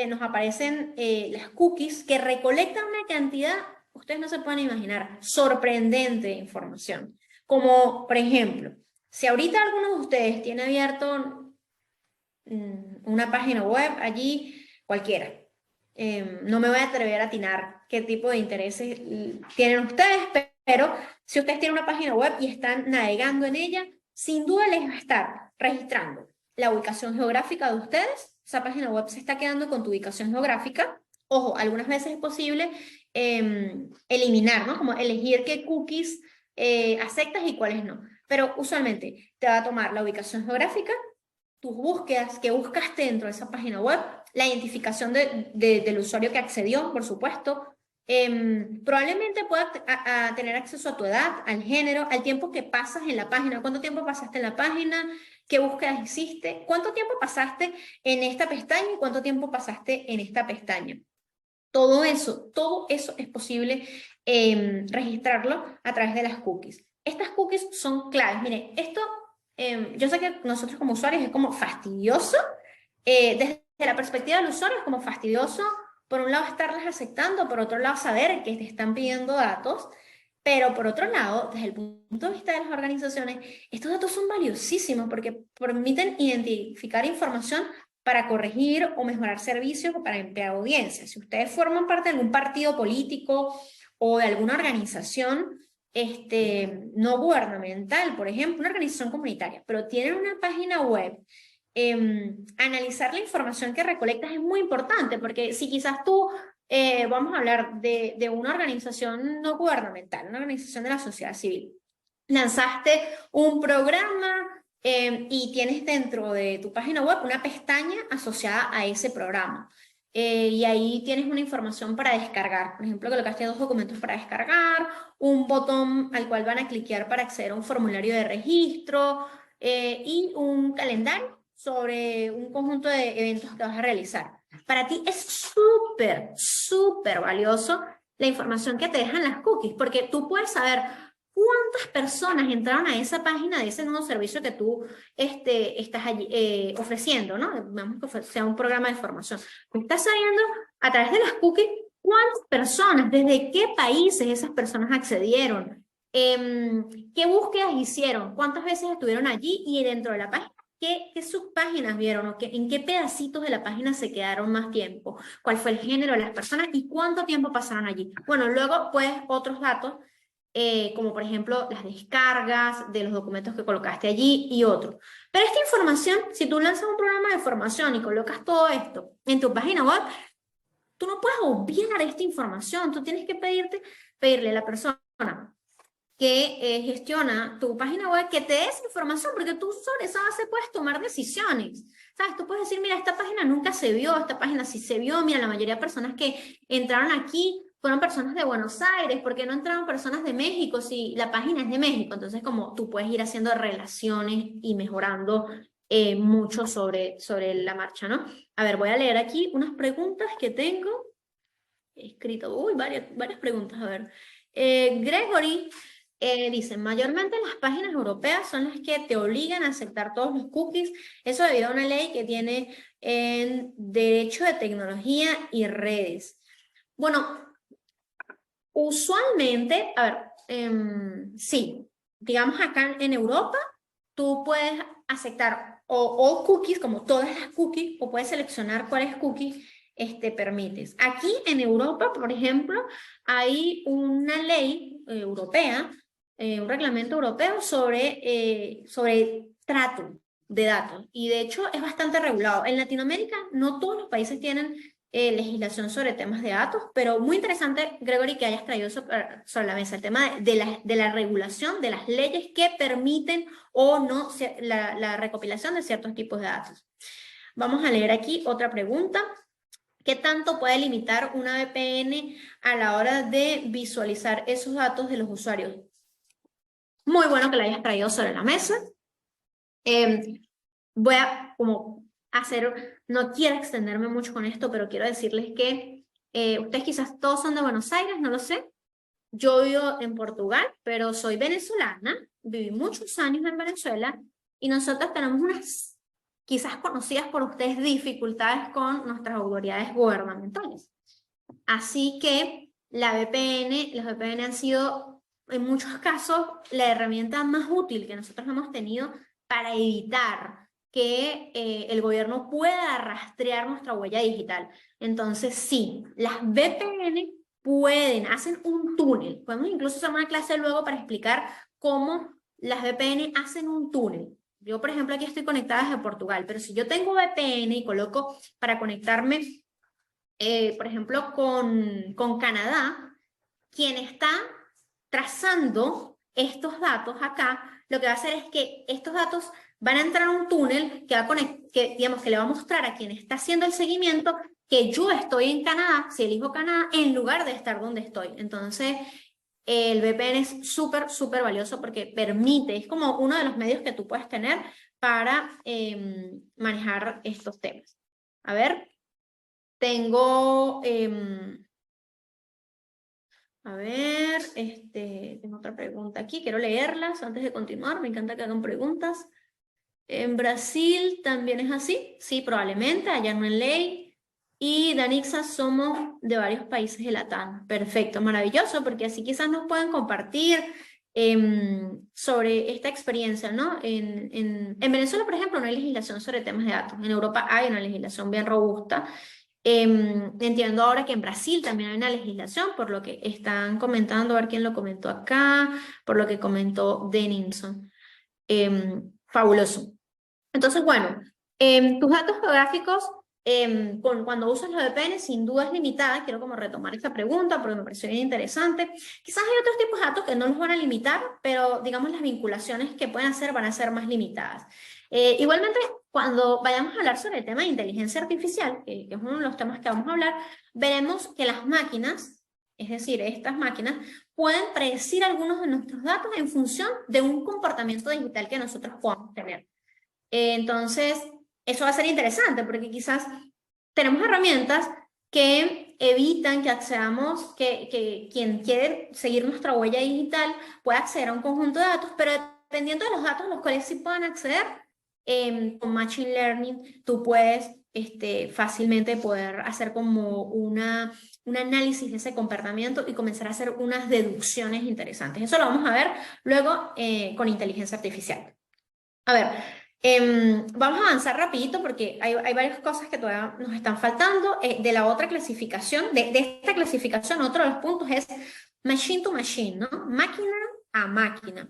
nos aparecen las cookies que recolectan una cantidad, ustedes no se pueden imaginar, sorprendente de información. Como, por ejemplo, si ahorita alguno de ustedes tiene abierto una página web allí, cualquiera, no me voy a atrever a atinar qué tipo de intereses tienen ustedes, pero si ustedes tienen una página web y están navegando en ella, sin duda les va a estar registrando la ubicación geográfica de ustedes. Esa página web se está quedando con tu ubicación geográfica. Ojo, algunas veces es posible eliminar, ¿no? Como elegir qué cookies aceptas y cuáles no. Pero usualmente te va a tomar la ubicación geográfica, tus búsquedas que buscaste dentro de esa página web, la identificación del usuario que accedió, por supuesto. Probablemente pueda tener acceso a tu edad, al género, al tiempo que pasas en la página, cuánto tiempo pasaste en la página, qué búsquedas hiciste, cuánto tiempo pasaste en esta pestaña y cuánto tiempo pasaste en esta pestaña. Todo eso es posible registrarlo a través de las cookies. Estas cookies son claves. Miren, esto, yo sé que nosotros como usuarios es como fastidioso, desde la perspectiva del usuario es como fastidioso, por un lado estarlas aceptando, por otro lado saber que te están pidiendo datos, pero por otro lado, desde el punto de vista de las organizaciones, estos datos son valiosísimos porque permiten identificar información para corregir o mejorar servicios o para ampliar audiencias. Si ustedes forman parte de algún partido político o de alguna organización no gubernamental, por ejemplo, una organización comunitaria, pero tienen una página web, analizar la información que recolectas es muy importante, porque si quizás tú, vamos a hablar de una organización no gubernamental, una organización de la sociedad civil, lanzaste un programa y tienes dentro de tu página web una pestaña asociada a ese programa. Y ahí tienes una información para descargar. Por ejemplo, colocaste 2 documentos para descargar, un botón al cual van a cliquear para acceder a un formulario de registro y un calendario sobre un conjunto de eventos que vas a realizar. Para ti es súper, súper valioso la información que te dejan las cookies, porque tú puedes saber cuántas personas entraron a esa página de ese nuevo servicio que tú estás allí, ofreciendo, ¿no? Vamos que sea un programa de formación. Tú estás sabiendo a través de las cookies cuántas personas, desde qué países esas personas accedieron, qué búsquedas hicieron, cuántas veces estuvieron allí y dentro de la página, qué subpáginas vieron o en qué pedacitos de la página se quedaron más tiempo, cuál fue el género de las personas y cuánto tiempo pasaron allí. Bueno, luego pues otros datos, como por ejemplo las descargas de los documentos que colocaste allí y otros. Pero esta información, si tú lanzas un programa de formación y colocas todo esto en tu página web, tú no puedes obviar esta información, tú tienes que pedirle a la persona que gestiona tu página web que te dé esa información, porque tú sobre esa base puedes tomar decisiones. ¿Sabes? Tú puedes decir, mira, esta página nunca se vio, esta página sí se vio, mira, la mayoría de personas que entraron aquí fueron personas de Buenos Aires, ¿por qué no entraron personas de México si la página es de México? Entonces, como tú puedes ir haciendo relaciones y mejorando mucho sobre la marcha, ¿no? A ver, voy a leer aquí unas preguntas que tengo escrito. Uy, varias preguntas, a ver. Gregory dice, mayormente las páginas europeas son las que te obligan a aceptar todos los cookies, eso debido a una ley que tiene en Derecho de Tecnología y Redes. Bueno, usualmente, a ver, sí, digamos acá en Europa, tú puedes aceptar o cookies, como todas las cookies, o puedes seleccionar cuáles cookies permites. Aquí en Europa, por ejemplo, hay una ley europea, un reglamento europeo sobre trato de datos, y de hecho es bastante regulado. En Latinoamérica no todos los países tienen legislación sobre temas de datos, pero muy interesante, Gregory, que hayas traído sobre la mesa el tema de la regulación, de las leyes que permiten o no la recopilación de ciertos tipos de datos. Vamos a leer aquí otra pregunta. ¿Qué tanto puede limitar una VPN a la hora de visualizar esos datos de los usuarios? Muy bueno que la hayas traído sobre la mesa. Voy a no quiero extenderme mucho con esto, pero quiero decirles que ustedes quizás todos son de Buenos Aires, no lo sé. Yo vivo en Portugal, pero soy venezolana, viví muchos años en Venezuela y nosotros tenemos unas, quizás conocidas por ustedes, dificultades con nuestras autoridades gubernamentales. Así que las VPN han sido en muchos casos la herramienta más útil que nosotros hemos tenido para evitar que el gobierno pueda rastrear nuestra huella digital. Entonces, sí, las VPN hacen un túnel. Podemos incluso hacer una clase luego para explicar cómo las VPN hacen un túnel. Yo, por ejemplo, aquí estoy conectada desde Portugal, pero si yo tengo VPN y coloco para conectarme, por ejemplo, con Canadá, quien está trazando estos datos acá, lo que va a hacer es que estos datos van a entrar a un túnel que, digamos, que le va a mostrar a quien está haciendo el seguimiento que yo estoy en Canadá, si elijo Canadá, en lugar de estar donde estoy. Entonces, el VPN es súper, súper valioso porque permite, es como uno de los medios que tú puedes tener para manejar estos temas. A ver, tengo... tengo otra pregunta aquí, quiero leerlas antes de continuar, me encanta que hagan preguntas. ¿En Brasil también es así? Sí, probablemente, allá no hay ley. Y Danixa, somos de varios países de Latam. Perfecto, maravilloso, porque así quizás nos puedan compartir sobre esta experiencia, ¿no? En Venezuela, por ejemplo, no hay legislación sobre temas de datos. En Europa hay una legislación bien robusta. Entiendo ahora que en Brasil también hay una legislación, por lo que están comentando, a ver quién lo comentó acá, por lo que comentó Denison. Fabuloso. Entonces, bueno, tus datos geográficos, cuando usas los VPN, sin duda es limitada. Quiero como retomar esta pregunta porque me pareció bien interesante. Quizás hay otros tipos de datos que no los van a limitar, pero digamos las vinculaciones que pueden hacer van a ser más limitadas. Igualmente, cuando vayamos a hablar sobre el tema de inteligencia artificial, que es uno de los temas que vamos a hablar, veremos que las máquinas, es decir, estas máquinas, pueden predecir algunos de nuestros datos en función de un comportamiento digital que nosotros podamos tener. Entonces, eso va a ser interesante porque quizás tenemos herramientas que evitan que accedamos, que quien quiere seguir nuestra huella digital pueda acceder a un conjunto de datos, pero dependiendo de los datos los cuales sí puedan acceder, con Machine Learning tú puedes fácilmente poder hacer como un análisis de ese comportamiento y comenzar a hacer unas deducciones interesantes. Eso lo vamos a ver luego con inteligencia artificial. A ver, vamos a avanzar rapidito porque hay varias cosas que todavía nos están faltando. De la otra clasificación, de esta clasificación, otro de los puntos es machine to machine, ¿no? Máquina a máquina.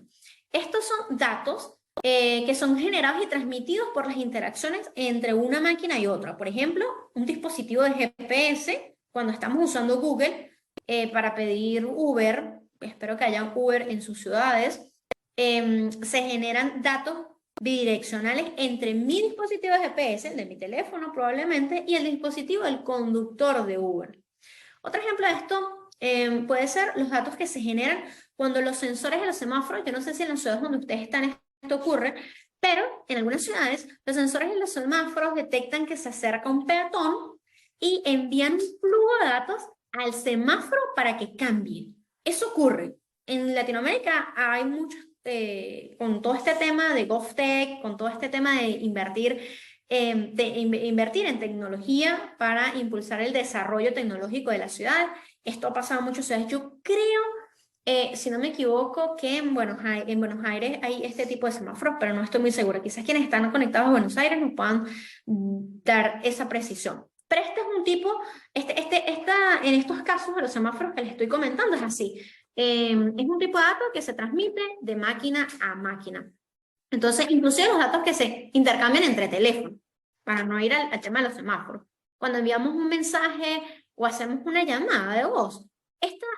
Estos son datos que son generados y transmitidos por las interacciones entre una máquina y otra. Por ejemplo, un dispositivo de GPS, cuando estamos usando Google para pedir Uber, espero que haya Uber en sus ciudades, se generan datos bidireccionales entre mi dispositivo de GPS, el de mi teléfono probablemente, y el dispositivo del conductor de Uber. Otro ejemplo de esto puede ser los datos que se generan cuando los sensores de los semáforos, yo no sé si en las ciudades donde ustedes están esto ocurre, pero en algunas ciudades los sensores de los semáforos detectan que se acerca un peatón y envían un flujo de datos al semáforo para que cambie. Eso ocurre. En Latinoamérica hay muchos con todo este tema de GovTech, con todo este tema de invertir en tecnología para impulsar el desarrollo tecnológico de la ciudad. Esto ha pasado en muchas ciudades. Yo creo, si no me equivoco, que en Buenos Aires hay este tipo de semáforos, pero no estoy muy segura. Quizás quienes están conectados a Buenos Aires nos puedan dar esa precisión. Pero este es un tipo, en estos casos de los semáforos que les estoy comentando es así. Es un tipo de dato que se transmite de máquina a máquina. Entonces, inclusive los datos que se intercambian entre teléfonos, para no ir al tema de los semáforos. Cuando enviamos un mensaje o hacemos una llamada de voz,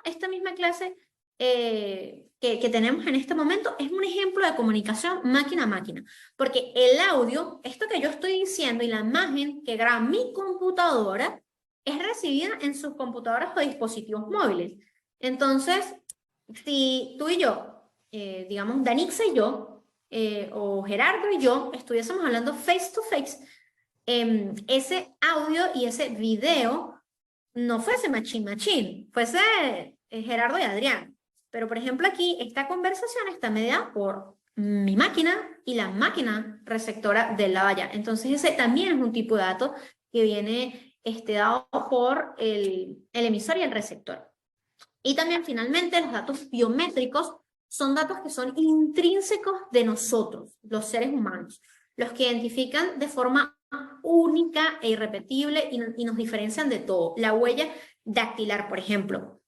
esta misma clase que tenemos en este momento es un ejemplo de comunicación máquina a máquina. Porque el audio, esto que yo estoy diciendo y la imagen que graba mi computadora es recibida en sus computadoras o dispositivos móviles. Entonces, si tú y yo, digamos, Danixa y yo, o Gerardo y yo, estuviésemos hablando face to face, ese audio y ese video no fuese machine, fuese Gerardo y Adrián. Pero, por ejemplo, aquí esta conversación está mediada por mi máquina y la máquina receptora de la valla. Entonces, ese también es un tipo de dato que viene dado por el emisor y el receptor. Y también, finalmente, los datos biométricos son datos que son intrínsecos de nosotros, los seres humanos, los que identifican de forma única e irrepetible y nos diferencian de todo. La huella dactilar, por ejemplo.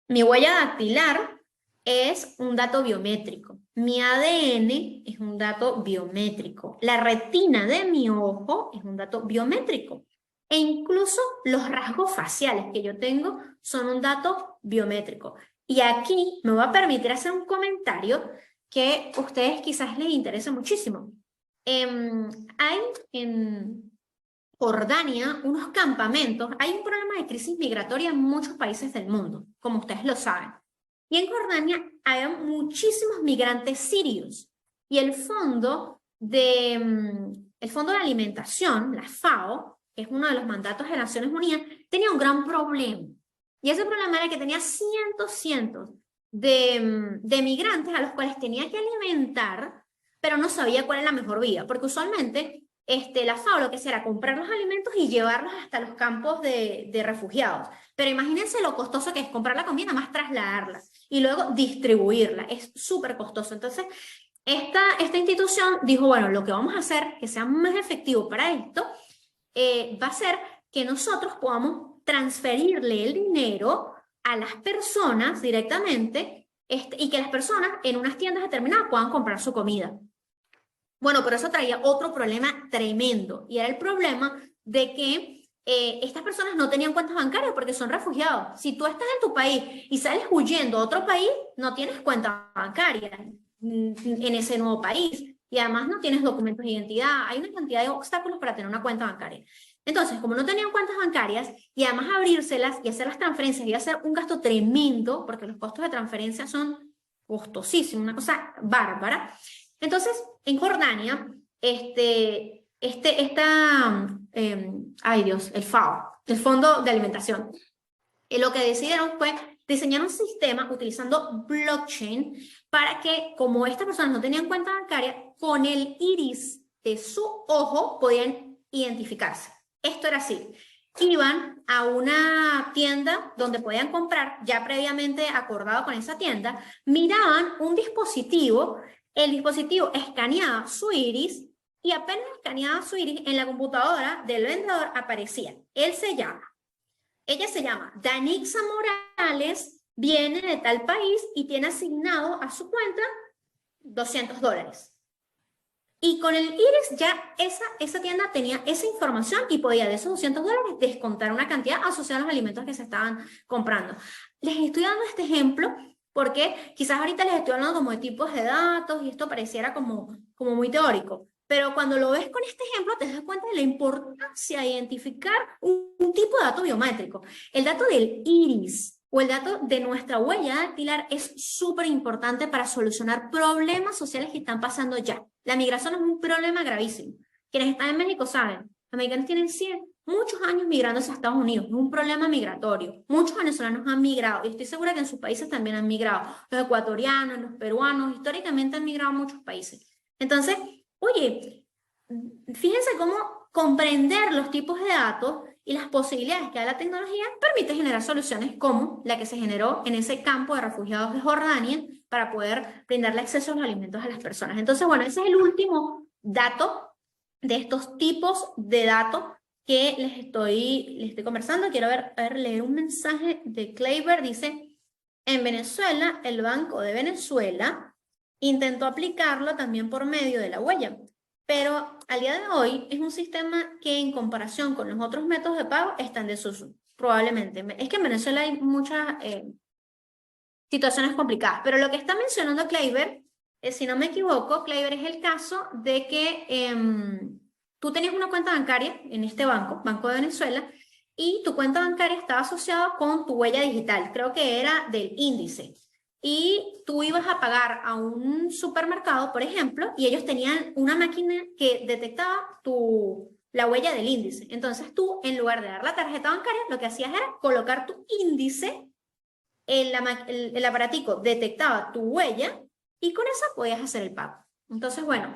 Mi huella dactilar es un dato biométrico. Mi ADN es un dato biométrico. La retina de mi ojo es un dato biométrico. E incluso los rasgos faciales que yo tengo son un dato biométrico. Y aquí me va a permitir hacer un comentario que a ustedes quizás les interese muchísimo. Hay en Jordania unos campamentos, hay un problema de crisis migratoria en muchos países del mundo, como ustedes lo saben. Y en Jordania hay muchísimos migrantes sirios. Y el Fondo de Alimentación, la FAO, que es uno de los mandatos de Naciones Unidas, tenía un gran problema. Y ese problema era que tenía cientos de migrantes a los cuales tenía que alimentar, pero no sabía cuál era la mejor vía, porque usualmente la FAO lo que hacía era comprar los alimentos y llevarlos hasta los campos de refugiados. Pero imagínense lo costoso que es comprar la comida, más trasladarla y luego distribuirla. Es súper costoso. Entonces, esta institución dijo, bueno, lo que vamos a hacer que sea más efectivo para esto va a ser que nosotros podamos transferirle el dinero a las personas directamente y que las personas en unas tiendas determinadas puedan comprar su comida. Bueno, pero eso traía otro problema tremendo y era el problema de que estas personas no tenían cuentas bancarias porque son refugiados. Si tú estás en tu país y sales huyendo a otro país, no tienes cuenta bancaria en ese nuevo país y además no tienes documentos de identidad. Hay una cantidad de obstáculos para tener una cuenta bancaria. Entonces, como no tenían cuentas bancarias y además abrírselas y hacer las transferencias iba a ser un gasto tremendo porque los costos de transferencia son costosísimos, una cosa bárbara. Entonces, en Jordania, ay Dios, el FAO, el Fondo de Alimentación, lo que decidieron fue diseñar un sistema utilizando blockchain para que, como estas personas no tenían cuenta bancaria, con el iris de su ojo podían identificarse. Esto era así. Iban a una tienda donde podían comprar, ya previamente acordado con esa tienda, miraban un dispositivo, el dispositivo escaneaba su iris y apenas escaneaba su iris en la computadora del vendedor aparecía. Ella se llama Danixa Morales, viene de tal país y tiene asignado a su cuenta $200. Y con el iris ya esa tienda tenía esa información y podía de esos $200 descontar una cantidad asociada a los alimentos que se estaban comprando. Les estoy dando este ejemplo porque quizás ahorita les estoy hablando como de tipos de datos y esto pareciera como muy teórico. Pero cuando lo ves con este ejemplo te das cuenta de la importancia de identificar un tipo de dato biométrico. El dato del iris o el dato de nuestra huella dactilar es súper importante para solucionar problemas sociales que están pasando ya. La migración es un problema gravísimo. Quienes están en México saben, los mexicanos tienen muchos años migrando hacia Estados Unidos, es un problema migratorio. Muchos venezolanos han migrado y estoy segura que en sus países también han migrado. Los ecuatorianos, los peruanos, históricamente han migrado a muchos países. Entonces, oye, fíjense cómo comprender los tipos de datos y las posibilidades que da la tecnología permite generar soluciones como la que se generó en ese campo de refugiados de Jordania para poder brindarle acceso a los alimentos a las personas. Entonces, bueno, ese es el último dato de estos tipos de datos que les estoy conversando. Quiero leer un mensaje de Kleiber. Dice, en Venezuela, el Banco de Venezuela intentó aplicarlo también por medio de la huella. Pero al día de hoy es un sistema que en comparación con los otros métodos de pago está en desuso, probablemente. Es que en Venezuela hay muchas situaciones complicadas, pero lo que está mencionando Kleiber, si no me equivoco, Kleiber, es el caso de que tú tenías una cuenta bancaria en este Banco de Venezuela, y tu cuenta bancaria estaba asociada con tu huella digital, creo que era del índice. Y tú ibas a pagar a un supermercado, por ejemplo, y ellos tenían una máquina que detectaba la huella del índice. Entonces tú, en lugar de dar la tarjeta bancaria, lo que hacías era colocar tu índice, el aparatico detectaba tu huella y con esa podías hacer el pago. Entonces, bueno,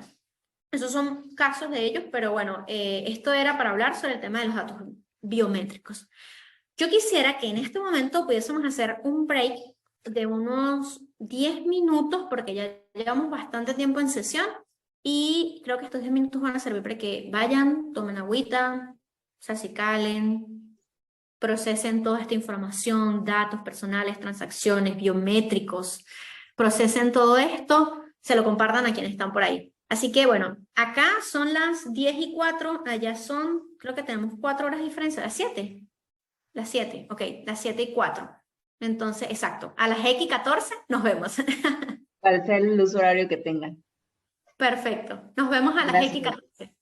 esos son casos de ellos, pero bueno, esto era para hablar sobre el tema de los datos biométricos. Yo quisiera que en este momento pudiésemos hacer un break de unos 10 minutos, porque ya llevamos bastante tiempo en sesión, y creo que estos 10 minutos van a servir para que vayan, tomen agüita, se acicalen, procesen toda esta información, datos personales, transacciones, biométricos, procesen todo esto, se lo compartan a quienes están por ahí. Así que bueno, acá son las 10:04, allá son, creo que tenemos 4 horas de diferencia, las 7. Las 7, ok, las 7:04. Entonces, exacto, a las X14 nos vemos. Para ser el uso horario que tengan. Perfecto. Nos vemos a las Gracias. X14.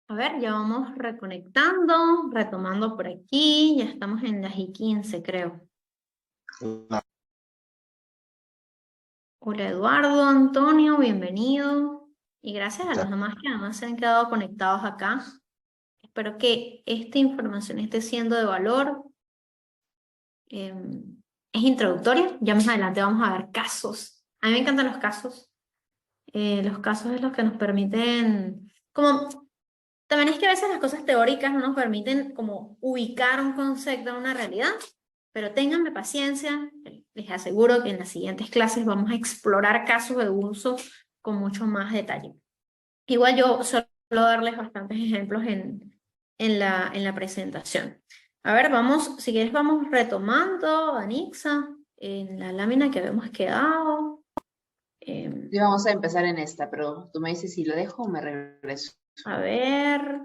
A ver, ya vamos reconectando, retomando por aquí. Ya estamos en las y 15, creo. Hola Eduardo, Antonio, bienvenido. Y gracias a los demás que además se han quedado conectados acá. Espero que esta información esté siendo de valor. Es introductoria, ya más adelante vamos a ver casos. A mí me encantan los casos. Los casos es los que nos permiten, como, también es que a veces las cosas teóricas no nos permiten como ubicar un concepto en una realidad, pero ténganme paciencia, les aseguro que en las siguientes clases vamos a explorar casos de uso con mucho más detalle. Igual yo suelo darles bastantes ejemplos en la presentación. A ver, vamos, si quieres vamos retomando, Anixa, en la lámina que habíamos quedado. Sí, vamos a empezar en esta, pero tú me dices si lo dejo o me regreso. A ver,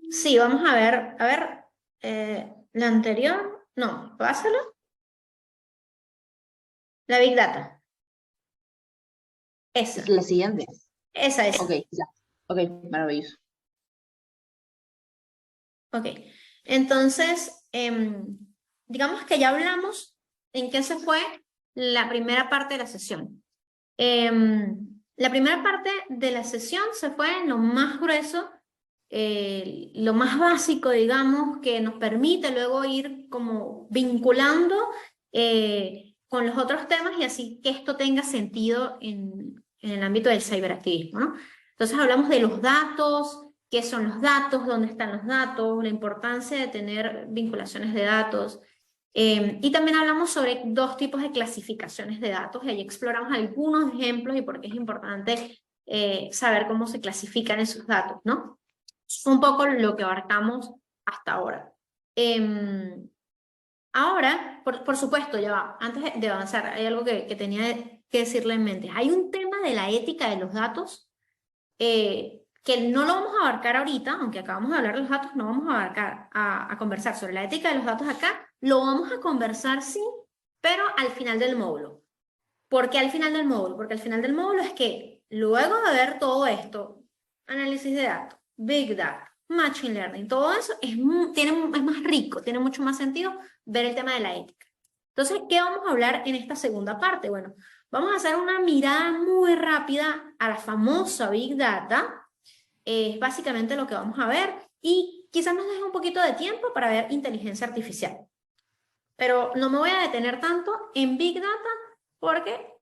sí, vamos a ver, la anterior, no, pásalo. La Big Data, esa, La siguiente. esa. Ok, ya. Ok, maravilloso. Ok, entonces, digamos que ya hablamos en qué se fue la primera parte de la sesión. La primera parte de la sesión se fue en lo más grueso, lo más básico, digamos, que nos permite luego ir como vinculando con los otros temas y así que esto tenga sentido en el ámbito del ciberactivismo, ¿no? Entonces hablamos de los datos, qué son los datos, dónde están los datos, la importancia de tener vinculaciones de datos. Y también hablamos sobre dos tipos de clasificaciones de datos y ahí exploramos algunos ejemplos y por qué es importante saber cómo se clasifican esos datos, ¿no? Un poco lo que abarcamos hasta ahora. Ahora, por supuesto, ya va, antes de avanzar, hay algo que tenía que decirle en mente. Hay un tema de la ética de los datos que no lo vamos a abarcar ahorita, aunque acabamos de hablar de los datos, no vamos a abarcar, a conversar sobre la ética de los datos acá, lo vamos a conversar sí, pero al final del módulo. ¿Por qué al final del módulo? Porque al final del módulo es que luego de ver todo esto, análisis de datos, Big Data, Machine Learning, todo eso es más rico, tiene mucho más sentido ver el tema de la ética. Entonces, ¿qué vamos a hablar en esta segunda parte? Bueno, vamos a hacer una mirada muy rápida a la famosa Big Data, es básicamente lo que vamos a ver y quizás nos deje un poquito de tiempo para ver inteligencia artificial. Pero no me voy a detener tanto en Big Data porque,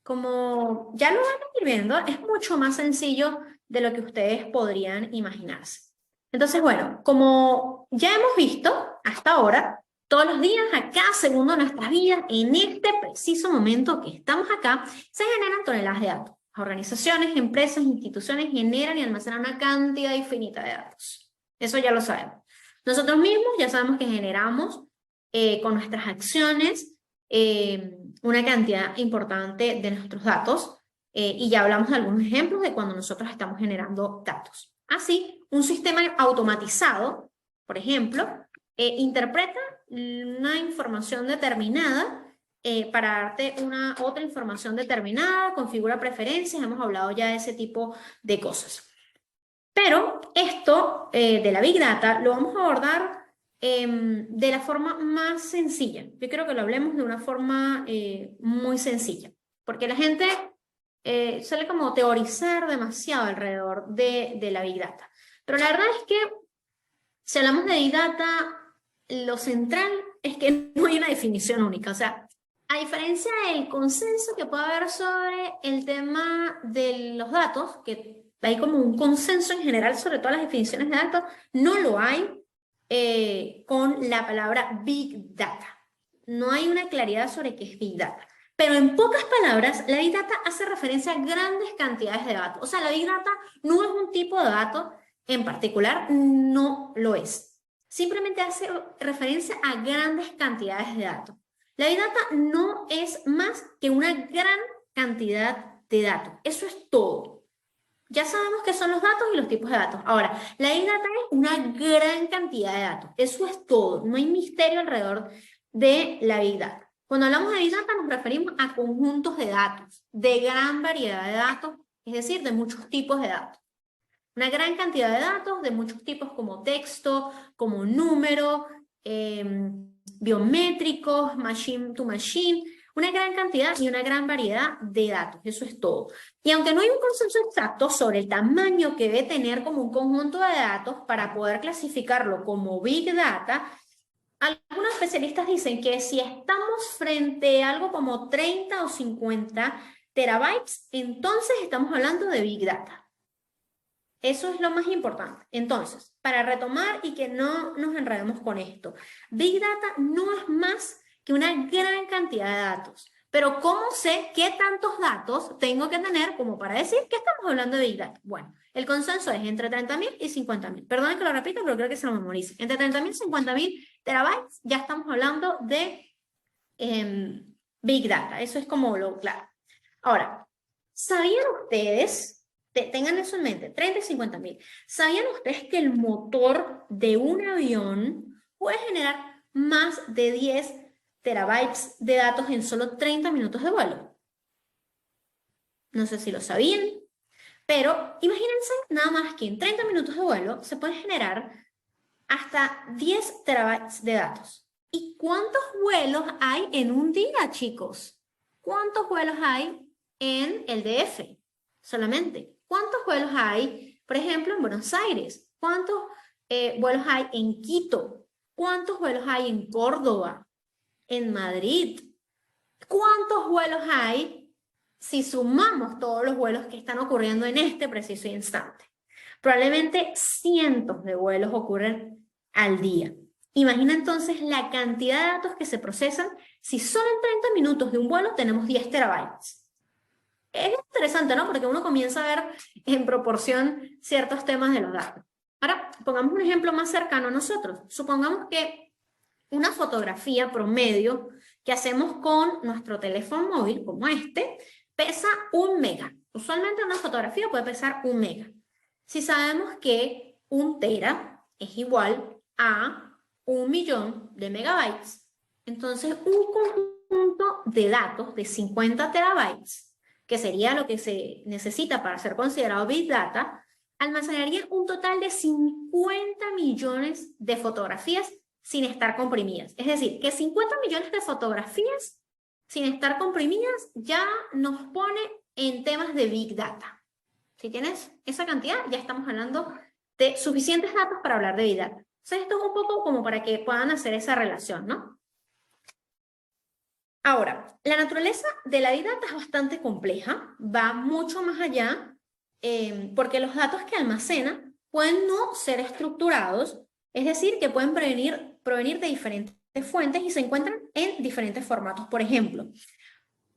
como ya lo van a ir viendo, es mucho más sencillo de lo que ustedes podrían imaginarse. Entonces, bueno, como ya hemos visto hasta ahora, todos los días, a cada segundo de nuestras vidas, en este preciso momento que estamos acá, se generan toneladas de datos. Las organizaciones, empresas, instituciones generan y almacenan una cantidad infinita de datos. Eso ya lo sabemos. Nosotros mismos ya sabemos que generamos con nuestras acciones una cantidad importante de nuestros datos y ya hablamos de algunos ejemplos de cuando nosotros estamos generando datos. Así, un sistema automatizado, por ejemplo, interpreta una información determinada para darte una otra información determinada, configura preferencias, hemos hablado ya de ese tipo de cosas. Pero esto de la Big Data lo vamos a abordar de la forma más sencilla. Yo quiero que lo hablemos de una forma muy sencilla, porque la gente suele como teorizar demasiado alrededor de la Big Data. Pero la verdad es que si hablamos de Big Data, lo central es que no hay una definición única. O sea, a diferencia del consenso que puede haber sobre el tema de los datos, que hay como un consenso en general sobre todas las definiciones de datos, no lo hay con la palabra Big Data. No hay una claridad sobre qué es Big Data. Pero en pocas palabras, la Big Data hace referencia a grandes cantidades de datos. O sea, la Big Data no es un tipo de dato en particular, no lo es. Simplemente hace referencia a grandes cantidades de datos. La Big Data no es más que una gran cantidad de datos. Eso es todo. Ya sabemos qué son los datos y los tipos de datos. Ahora, la Big Data es una gran cantidad de datos. Eso es todo. No hay misterio alrededor de la Big Data. Cuando hablamos de Big Data nos referimos a conjuntos de datos, de gran variedad de datos, es decir, de muchos tipos de datos. Una gran cantidad de datos de muchos tipos como texto, como número, biométricos, machine to machine, una gran cantidad y una gran variedad de datos, eso es todo. Y aunque no hay un consenso exacto sobre el tamaño que debe tener como un conjunto de datos para poder clasificarlo como Big Data, algunos especialistas dicen que si estamos frente a algo como 30 o 50 terabytes, entonces estamos hablando de Big Data. Eso es lo más importante. Entonces, para retomar y que no nos enredemos con esto, Big Data no es más que una gran cantidad de datos. Pero ¿cómo sé qué tantos datos tengo que tener como para decir que estamos hablando de Big Data? Bueno, el consenso es entre 30.000 y 50.000. Perdonen que lo repita, pero creo que se lo memorice. Entre 30.000 y 50.000 terabytes ya estamos hablando de Big Data. Eso es como lo claro. Ahora, ¿sabían ustedes? Tengan eso en mente, 30 y 50.000. ¿Sabían ustedes que el motor de un avión puede generar más de 10 terabytes de datos en solo 30 minutos de vuelo? No sé si lo sabían, pero imagínense nada más que en 30 minutos de vuelo se pueden generar hasta 10 terabytes de datos. ¿Y cuántos vuelos hay en un día, chicos? ¿Cuántos vuelos hay en el DF? Solamente. ¿Cuántos vuelos hay, por ejemplo, en Buenos Aires? ¿Cuántos vuelos hay en Quito? ¿Cuántos vuelos hay en Córdoba? ¿En Madrid? ¿Cuántos vuelos hay si sumamos todos los vuelos que están ocurriendo en este preciso instante? Probablemente cientos de vuelos ocurren al día. Imagina entonces la cantidad de datos que se procesan si solo en 30 minutos de un vuelo tenemos 10 terabytes. Es interesante, ¿no? Porque uno comienza a ver en proporción ciertos temas de los datos. Ahora, pongamos un ejemplo más cercano a nosotros. Supongamos que una fotografía promedio que hacemos con nuestro teléfono móvil, como este, pesa 1 mega. Usualmente una fotografía puede pesar 1 mega. Si sabemos que 1 tera es igual a 1.000.000 de megabytes, entonces un conjunto de datos de 50 terabytes, que sería lo que se necesita para ser considerado Big Data, almacenaría un total de 50 millones de fotografías sin estar comprimidas. Es decir, que 50 millones de fotografías sin estar comprimidas ya nos pone en temas de Big Data. Si tienes esa cantidad, ya estamos hablando de suficientes datos para hablar de Big Data. Entonces, esto es un poco como para que puedan hacer esa relación, ¿no? Ahora, la naturaleza de la Big Data es bastante compleja, va mucho más allá, porque los datos que almacena pueden no ser estructurados, es decir, que pueden provenir de diferentes fuentes y se encuentran en diferentes formatos. Por ejemplo,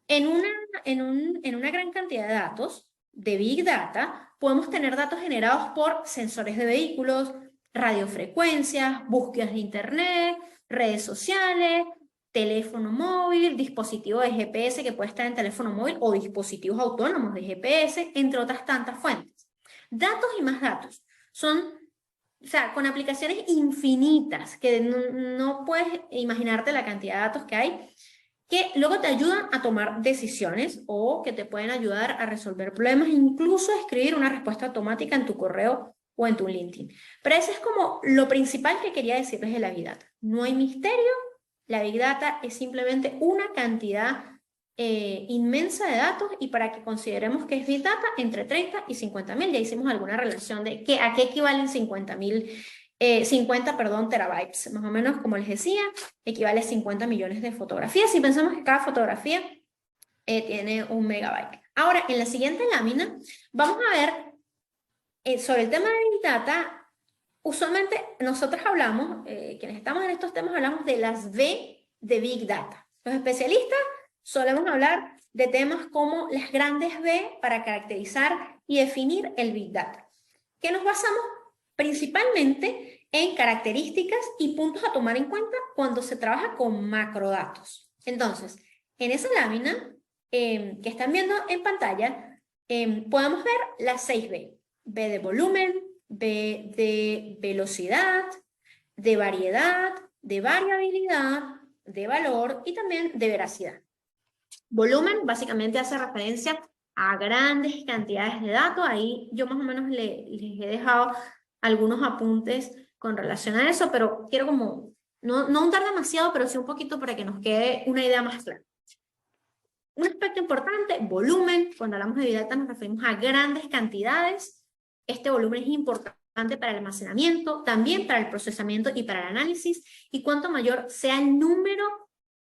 en una gran cantidad de datos de Big Data, podemos tener datos generados por sensores de vehículos, radiofrecuencias, búsquedas de Internet, redes sociales, teléfono móvil, dispositivo de GPS que puede estar en teléfono móvil o dispositivos autónomos de GPS, entre otras tantas fuentes. Datos y más datos. Son, o sea, con aplicaciones infinitas, que no puedes imaginarte la cantidad de datos que hay, que luego te ayudan a tomar decisiones o que te pueden ayudar a resolver problemas, incluso a escribir una respuesta automática en tu correo o en tu LinkedIn. Pero eso es como lo principal que quería decirles de la Big Data. No hay misterio, la Big Data es simplemente una cantidad inmensa de datos y para que consideremos que es Big Data, entre 30 y 50.000, ya hicimos alguna relación de a qué equivalen 50 terabytes, más o menos, como les decía, equivale a 50 millones de fotografías. Si pensamos que cada fotografía tiene 1 megabyte. Ahora, en la siguiente lámina, vamos a ver sobre el tema de Big Data. Usualmente nosotros hablamos, quienes estamos en estos temas, hablamos de las V de Big Data. Los especialistas solemos hablar de temas como las grandes V para caracterizar y definir el Big Data, que nos basamos principalmente en características y puntos a tomar en cuenta cuando se trabaja con macrodatos. Entonces, en esa lámina que están viendo en pantalla, podemos ver las 6 V. V de volumen, V de velocidad, de variedad, de variabilidad, de valor y también de veracidad. Volumen básicamente hace referencia a grandes cantidades de datos. Ahí yo más o menos les he dejado algunos apuntes con relación a eso, pero quiero como, no ahondar demasiado, pero sí un poquito para que nos quede una idea más clara. Un aspecto importante, volumen. Cuando hablamos de Big Data nos referimos a grandes cantidades. Este volumen es importante para el almacenamiento, también para el procesamiento y para el análisis. Y cuanto mayor sea el número,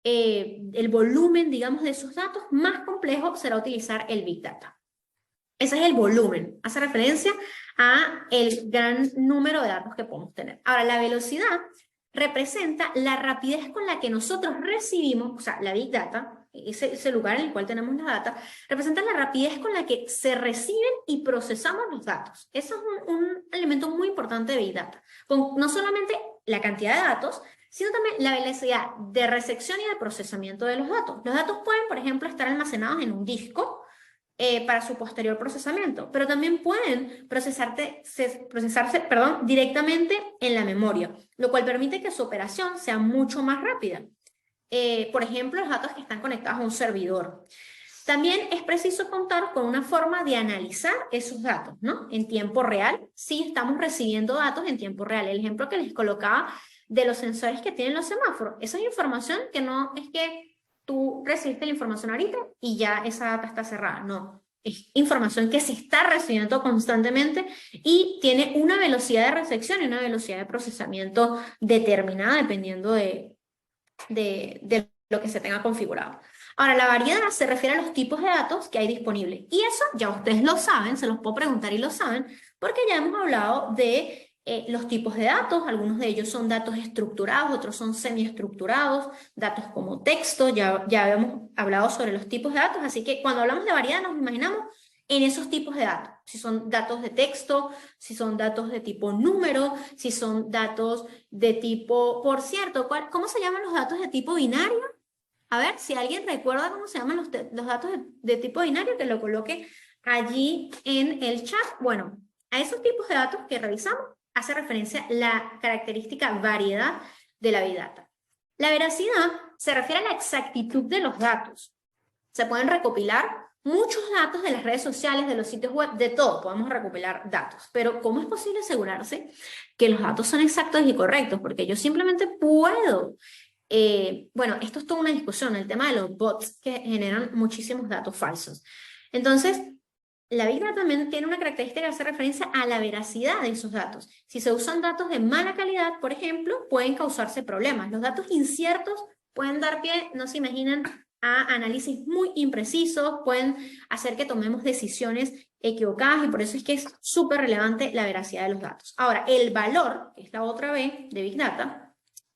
el volumen, digamos, de esos datos, más complejo será utilizar el Big Data. Ese es el volumen. Hace referencia a el gran número de datos que podemos tener. Ahora, la velocidad representa la rapidez con la que nosotros recibimos, o sea, la Big Data, ese lugar en el cual tenemos la data, representa la rapidez con la que se reciben y procesamos los datos. Eso es un elemento muy importante de Big Data. Con no solamente la cantidad de datos, sino también la velocidad de recepción y de procesamiento de los datos. Los datos pueden, por ejemplo, estar almacenados en un disco para su posterior procesamiento, pero también pueden procesarse directamente en la memoria, lo cual permite que su operación sea mucho más rápida. Por ejemplo, los datos que están conectados a un servidor. También es preciso contar con una forma de analizar esos datos, ¿no? En tiempo real, sí estamos recibiendo datos en tiempo real. El ejemplo que les colocaba de los sensores que tienen los semáforos, esa es información que no es que tú recibiste la información ahorita y ya esa data está cerrada, no. Es información que se está recibiendo constantemente y tiene una velocidad de recepción y una velocidad de procesamiento determinada dependiendo de lo que se tenga configurado. Ahora, la variedad se refiere a los tipos de datos que hay disponibles. Y eso ya ustedes lo saben, se los puedo preguntar y lo saben, porque ya hemos hablado de los tipos de datos. Algunos de ellos son datos estructurados, otros son semiestructurados, datos como texto, ya habíamos hablado sobre los tipos de datos, así que cuando hablamos de variedad nos imaginamos en esos tipos de datos, si son datos de texto, si son datos de tipo número, si son datos de tipo, por cierto, ¿cómo se llaman los datos de tipo binario? A ver, si alguien recuerda cómo se llaman los datos de tipo binario, que lo coloque allí en el chat. Bueno, a esos tipos de datos que revisamos hace referencia la característica variedad de la Big Data. La veracidad se refiere a la exactitud de los datos. Se pueden recopilar muchos datos de las redes sociales, de los sitios web, de todo, podemos recopilar datos. Pero ¿cómo es posible asegurarse que los datos son exactos y correctos? Porque yo simplemente puedo, bueno, esto es toda una discusión, el tema de los bots que generan muchísimos datos falsos. Entonces, la Big Data también tiene una característica que hace referencia a la veracidad de esos datos. Si se usan datos de mala calidad, por ejemplo, pueden causarse problemas. Los datos inciertos pueden dar pie, no se imaginan, a análisis muy imprecisos, pueden hacer que tomemos decisiones equivocadas y por eso es que es súper relevante la veracidad de los datos. Ahora, el valor, que es la otra B de Big Data,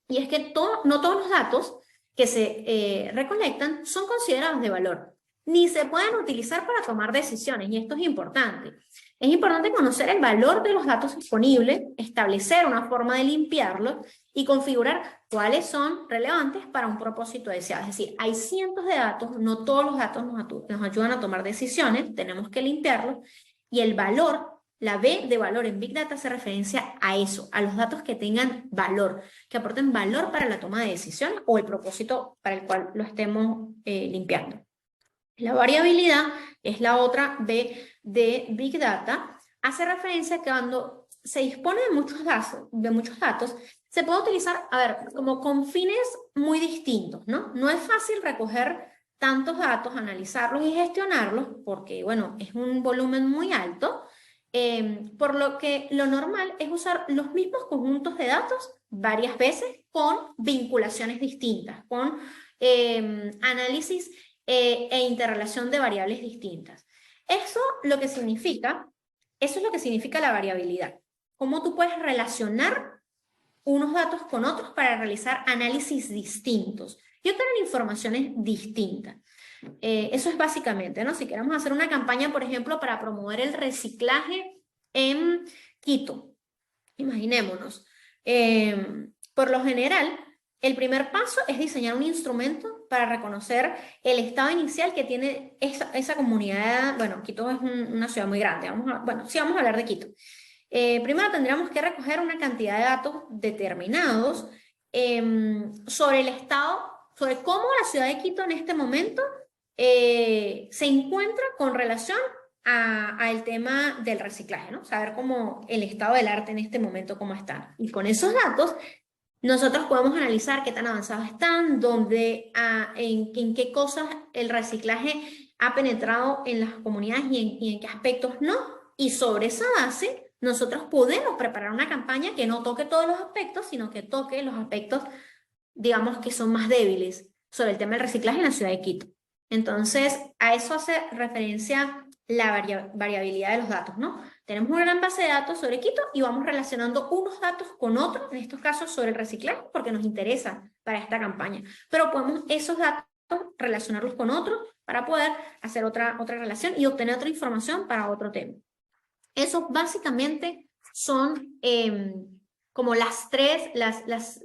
y es que no todos los datos que se recolectan son considerados de valor, ni se pueden utilizar para tomar decisiones, y esto es importante. Es importante conocer el valor de los datos disponibles, establecer una forma de limpiarlos y configurar cuáles son relevantes para un propósito deseado. Es decir, hay cientos de datos, no todos los datos nos ayudan a tomar decisiones, tenemos que limpiarlos, y el valor, la B de valor en Big Data hace referencia a eso, a los datos que tengan valor, que aporten valor para la toma de decisiones o el propósito para el cual lo estemos limpiando. La variabilidad es la otra B de Big Data, hace referencia a que cuando se dispone de muchos datos, se puede utilizar, a ver, como con fines muy distintos, ¿no? No es fácil recoger tantos datos, analizarlos y gestionarlos, porque, bueno, es un volumen muy alto, por lo que lo normal es usar los mismos conjuntos de datos varias veces con vinculaciones distintas, con análisis e interrelación de variables distintas. Eso es lo que significa la variabilidad. Cómo tú puedes relacionar unos datos con otros para realizar análisis distintos y obtener informaciones distintas. Eso es básicamente, ¿no? Si queremos hacer una campaña, por ejemplo, para promover el reciclaje en Quito, imaginémonos. Por lo general, el primer paso es diseñar un instrumento para reconocer el estado inicial que tiene esa comunidad. Bueno, Quito es una ciudad muy grande. Vamos a hablar de Quito. Primero tendríamos que recoger una cantidad de datos determinados sobre el estado, sobre cómo la ciudad de Quito en este momento se encuentra con relación al tema del reciclaje, ¿no? Saber cómo el estado del arte en este momento, cómo está. Y con esos datos, nosotros podemos analizar qué tan avanzados están, en qué cosas el reciclaje ha penetrado en las comunidades y en qué aspectos no. Y sobre esa base, nosotros podemos preparar una campaña que no toque todos los aspectos, sino que toque los aspectos, digamos, que son más débiles sobre el tema del reciclaje en la ciudad de Quito. Entonces, a eso hace referencia la variabilidad de los datos, ¿no? Tenemos una gran base de datos sobre Quito y vamos relacionando unos datos con otros, en estos casos sobre el reciclaje, porque nos interesa para esta campaña. Pero podemos esos datos relacionarlos con otros para poder hacer otra relación y obtener otra información para otro tema. Eso básicamente son como las 6B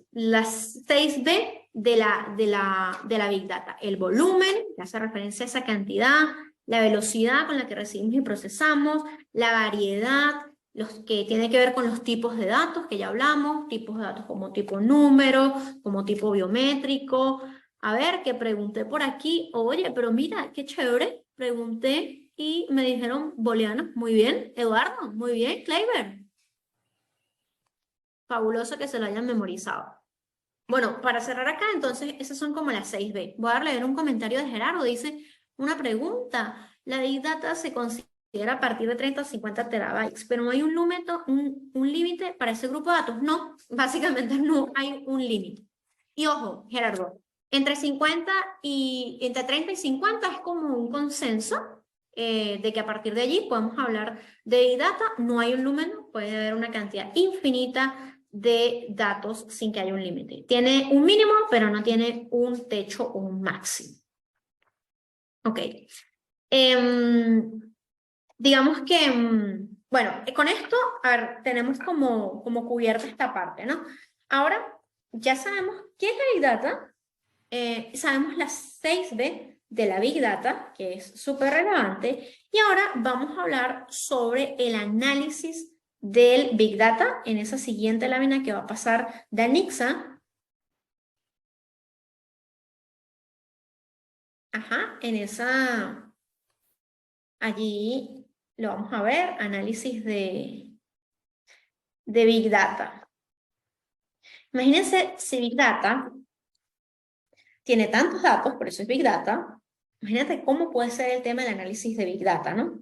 de la Big Data. El volumen, que hace referencia a esa cantidad, la velocidad con la que recibimos y procesamos, la variedad, los que tiene que ver con los tipos de datos que ya hablamos, tipos de datos como tipo número, como tipo biométrico. A ver, que pregunté por aquí, oye, pero mira, qué chévere, pregunté y me dijeron booleano, muy bien, Eduardo, muy bien, Kleiber. Fabuloso que se lo hayan memorizado. Bueno, para cerrar acá, entonces, esas son como las 6B. Voy a leer un comentario de Gerardo, dice, una pregunta, la Big Data se considera a partir de 30 o 50 terabytes, pero no hay un límite para ese grupo de datos. No, básicamente no hay un límite. Y ojo, Gerardo, entre 30 y 50 es como un consenso de que a partir de allí podemos hablar de Big Data. No hay un número, puede haber una cantidad infinita de datos sin que haya un límite. Tiene un mínimo, pero no tiene un techo o un máximo. Ok. Digamos que, bueno, con esto, a ver, tenemos como cubierta esta parte, ¿no? Ahora, ya sabemos qué es la Big Data, sabemos las 6B de la Big Data, que es súper relevante, y ahora vamos a hablar sobre el análisis del Big Data en esa siguiente lámina que va a pasar Danixa. Ajá, en esa, allí lo vamos a ver, análisis de Big Data. Imagínense si Big Data tiene tantos datos, por eso es Big Data. Imagínate cómo puede ser el tema del análisis de Big Data, ¿no?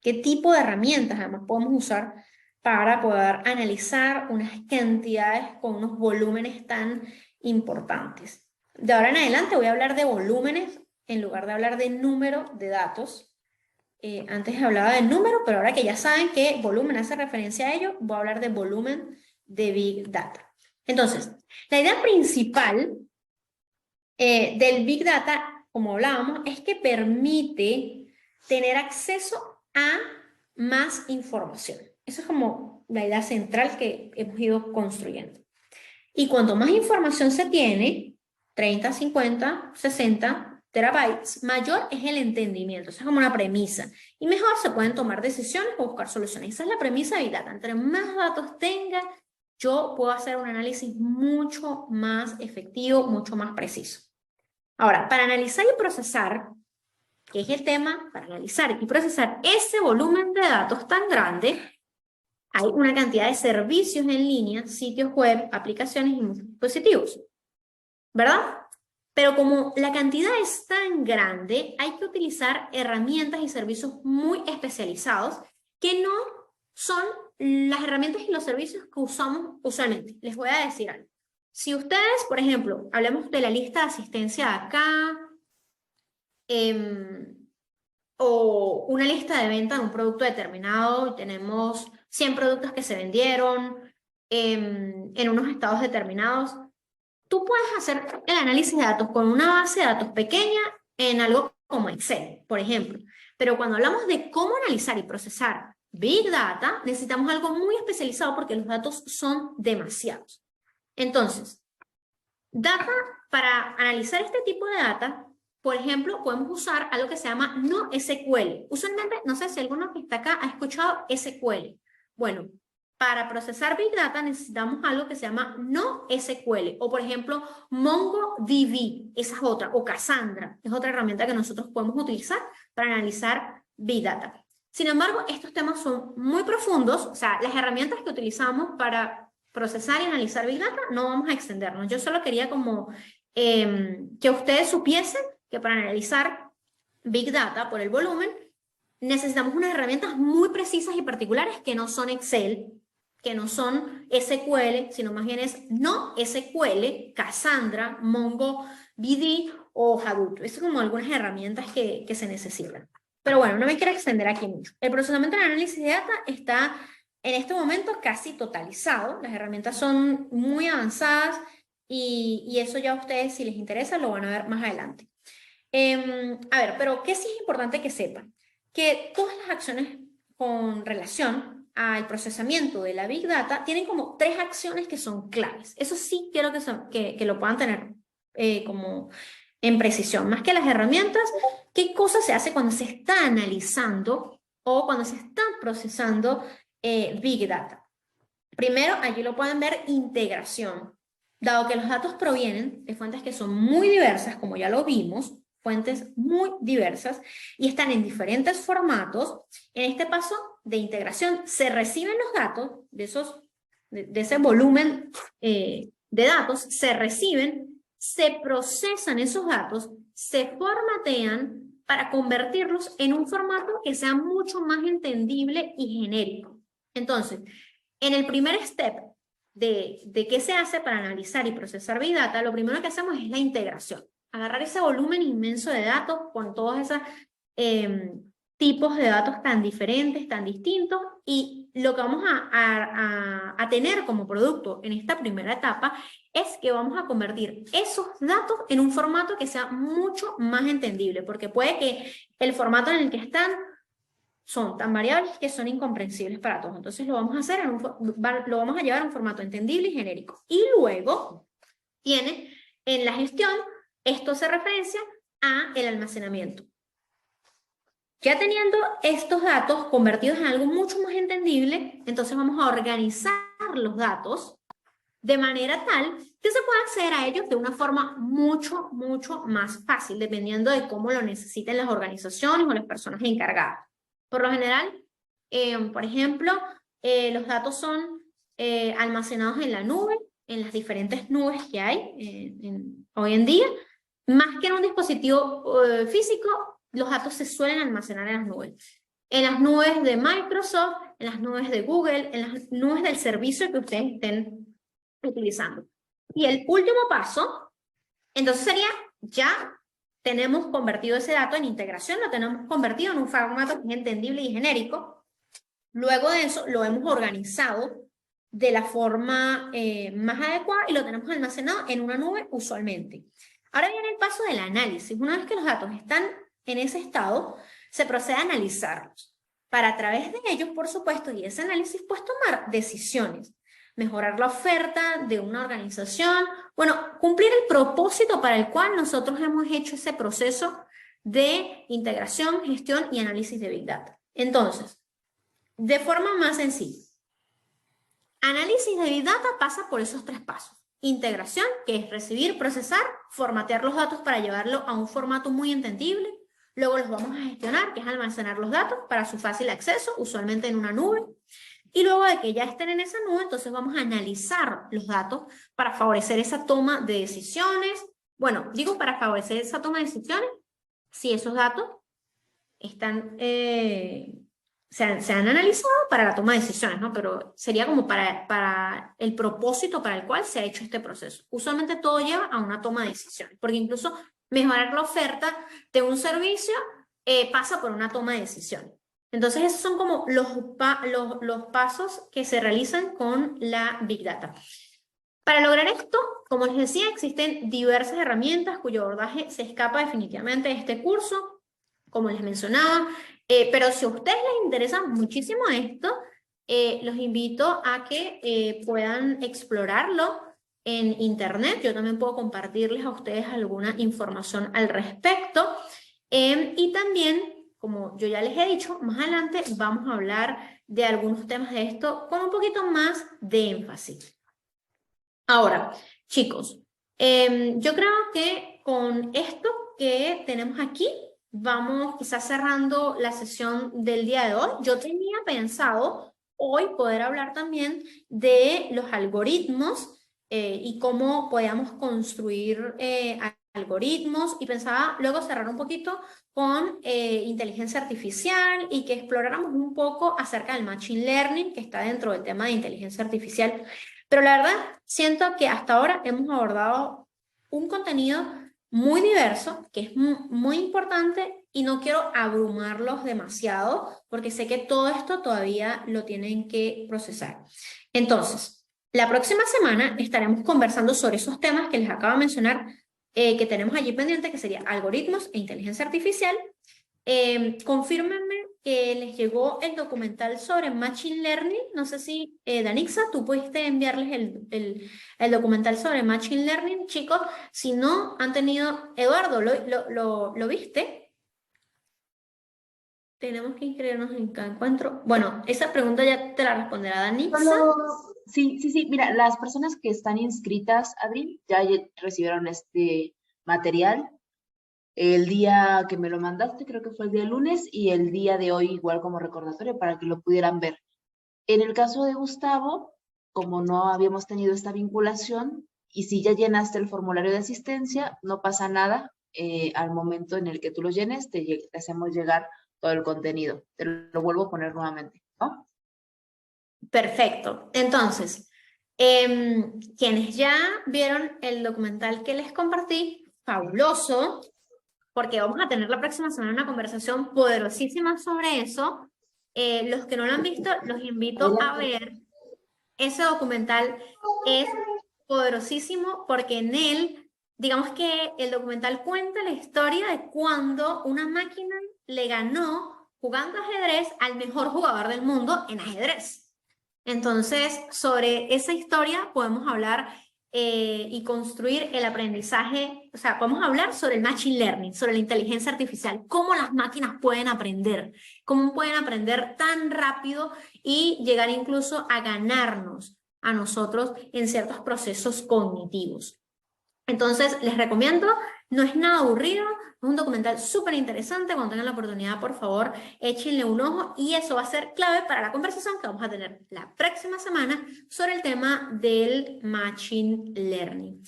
¿Qué tipo de herramientas además podemos usar para poder analizar unas cantidades con unos volúmenes tan importantes? De ahora en adelante voy a hablar de volúmenes en lugar de hablar de número de datos. Antes hablaba de número, pero ahora que ya saben que volumen hace referencia a ello, voy a hablar de volumen de Big Data. Entonces, la idea principal del Big Data, como hablábamos, es que permite tener acceso a más información. Eso es como la idea central que hemos ido construyendo. Y cuanto más información se tiene, 30, 50, 60 terabytes, mayor es el entendimiento. Eso es como una premisa. Y mejor se pueden tomar decisiones o buscar soluciones. Esa es la premisa de Big Data. Entre más datos tenga, yo puedo hacer un análisis mucho más efectivo, mucho más preciso. Ahora, para analizar y procesar, que es el tema, para analizar y procesar ese volumen de datos tan grande, hay una cantidad de servicios en línea, sitios web, aplicaciones y dispositivos, ¿verdad? Pero como la cantidad es tan grande, hay que utilizar herramientas y servicios muy especializados que no son las herramientas y los servicios que usamos usualmente. Les voy a decir algo. Si ustedes, por ejemplo, hablemos de la lista de asistencia acá, o una lista de venta de un producto determinado, y tenemos 100 productos que se vendieron en unos estados determinados, tú puedes hacer el análisis de datos con una base de datos pequeña en algo como Excel, por ejemplo. Pero cuando hablamos de cómo analizar y procesar Big Data, necesitamos algo muy especializado porque los datos son demasiados. Entonces, para analizar este tipo de data, por ejemplo, podemos usar algo que se llama NoSQL. Usualmente, no sé si alguno que está acá ha escuchado SQL. Bueno, para procesar Big Data necesitamos algo que se llama NoSQL, o por ejemplo, MongoDB, esa es otra, o Cassandra, es otra herramienta que nosotros podemos utilizar para analizar Big Data. Sin embargo, estos temas son muy profundos, o sea, las herramientas que utilizamos para procesar y analizar Big Data no vamos a extendernos. Yo solo quería como que ustedes supiesen que para analizar Big Data por el volumen necesitamos unas herramientas muy precisas y particulares que no son Excel, que no son SQL, sino más bien es NoSQL, Cassandra, MongoDB o Hadoop. Esas son como algunas herramientas que se necesitan. Pero bueno, no me quiero extender aquí mucho. El procesamiento del análisis de data está en este momento casi totalizado. Las herramientas son muy avanzadas y eso ya a ustedes, si les interesa, lo van a ver más adelante. A ver, pero ¿qué sí es importante que sepan? Que todas las acciones con relación al procesamiento de la Big Data tienen como 3 acciones que son claves. Eso sí quiero que lo puedan tener como en precisión. Más que las herramientas, ¿qué cosa se hace cuando se está analizando o cuando se está procesando Big Data? Primero, allí lo pueden ver, integración. Dado que los datos provienen de fuentes que son muy diversas, como ya lo vimos, fuentes muy diversas y están en diferentes formatos, en este paso de integración se reciben los datos de ese volumen de datos, se reciben, se procesan esos datos, se formatean para convertirlos en un formato que sea mucho más entendible y genérico. Entonces, en el primer step de qué se hace para analizar y procesar Big Data, lo primero que hacemos es la integración. Agarrar ese volumen inmenso de datos con todos esos tipos de datos tan diferentes, tan distintos, y lo que vamos a tener como producto en esta primera etapa es que vamos a convertir esos datos en un formato que sea mucho más entendible, porque puede que el formato en el que están son tan variables que son incomprensibles para todos. Entonces lo vamos a hacer lo vamos a llevar a un formato entendible y genérico. Y luego tiene en la gestión, esto se referencia a el almacenamiento. Ya teniendo estos datos convertidos en algo mucho más entendible, entonces vamos a organizar los datos de manera tal que se pueda acceder a ellos de una forma mucho, mucho más fácil, dependiendo de cómo lo necesiten las organizaciones o las personas encargadas. Por lo general, por ejemplo, los datos son almacenados en la nube, en las diferentes nubes que hay hoy en día. Más que en un dispositivo físico, los datos se suelen almacenar en las nubes. En las nubes de Microsoft, en las nubes de Google, en las nubes del servicio que ustedes estén utilizando. Y el último paso, entonces sería, ya tenemos convertido ese dato en integración, lo tenemos convertido en un formato que es entendible y genérico. Luego de eso, lo hemos organizado de la forma más adecuada y lo tenemos almacenado en una nube usualmente. Ahora viene el paso del análisis. Una vez que los datos están en ese estado, se procede a analizarlos. Para a través de ellos, por supuesto, y ese análisis, pues tomar decisiones. Mejorar la oferta de una organización. Bueno, cumplir el propósito para el cual nosotros hemos hecho ese proceso de integración, gestión y análisis de Big Data. Entonces, de forma más sencilla, análisis de Big Data pasa por esos 3 pasos. Integración, que es recibir, procesar, formatear los datos para llevarlo a un formato muy entendible. Luego los vamos a gestionar, que es almacenar los datos para su fácil acceso, usualmente en una nube. Y luego de que ya estén en esa nube, entonces vamos a analizar los datos para favorecer esa toma de decisiones. Bueno, digo para favorecer esa toma de decisiones, si esos datos están, se han analizado para la toma de decisiones, ¿no? Pero sería como para el propósito para el cual se ha hecho este proceso. Usualmente todo lleva a una toma de decisiones, porque incluso mejorar la oferta de un servicio pasa por una toma de decisiones. Entonces, esos son como los pasos que se realizan con la Big Data. Para lograr esto, como les decía, existen diversas herramientas cuyo abordaje se escapa definitivamente de este curso, como les mencionaba, pero si a ustedes les interesa muchísimo esto, los invito a que puedan explorarlo en internet. Yo también puedo compartirles a ustedes alguna información al respecto. Y también, como yo ya les he dicho, más adelante vamos a hablar de algunos temas de esto con un poquito más de énfasis. Ahora, chicos, yo creo que con esto que tenemos aquí, vamos quizás cerrando la sesión del día de hoy. Yo tenía pensado hoy poder hablar también de los algoritmos y cómo podíamos construir algoritmos, y pensaba luego cerrar un poquito con inteligencia artificial y que exploráramos un poco acerca del machine learning que está dentro del tema de inteligencia artificial. Pero la verdad, siento que hasta ahora hemos abordado un contenido muy diverso, que es muy importante, y no quiero abrumarlos demasiado porque sé que todo esto todavía lo tienen que procesar. Entonces, la próxima semana estaremos conversando sobre esos temas que les acabo de mencionar, que tenemos allí pendiente, que sería algoritmos e inteligencia artificial. Confírmenme que les llegó el documental sobre Machine Learning. No sé si, Danixa, tú pudiste enviarles el documental sobre Machine Learning. Chicos, si no han tenido... Eduardo, ¿lo viste? Tenemos que inscribirnos en cada encuentro. Bueno, esa pregunta ya te la responderá Danixa. Sí, sí, sí. Mira, las personas que están inscritas, Adri, ya recibieron este material. El día que me lo mandaste, creo que fue el día lunes, y el día de hoy igual como recordatorio para que lo pudieran ver. En el caso de Gustavo, como no habíamos tenido esta vinculación, y si ya llenaste el formulario de asistencia, no pasa nada. Al momento en el que tú lo llenes, te hacemos llegar todo el contenido. Te lo vuelvo a poner nuevamente, ¿no? Perfecto. Entonces, quienes ya vieron el documental que les compartí, fabuloso, porque vamos a tener la próxima semana una conversación poderosísima sobre eso. Los que no lo han visto, los invito a ver. Ese documental es poderosísimo porque en él, digamos que el documental cuenta la historia de cuando una máquina le ganó jugando ajedrez al mejor jugador del mundo en ajedrez. Entonces, sobre esa historia podemos hablar y construir el aprendizaje, o sea, podemos hablar sobre el machine learning, sobre la inteligencia artificial, cómo las máquinas pueden aprender, cómo pueden aprender tan rápido y llegar incluso a ganarnos a nosotros en ciertos procesos cognitivos. Entonces, les recomiendo, no es nada aburrido, es un documental súper interesante. Cuando tengan la oportunidad, por favor, échenle un ojo, y eso va a ser clave para la conversación que vamos a tener la próxima semana sobre el tema del Machine Learning.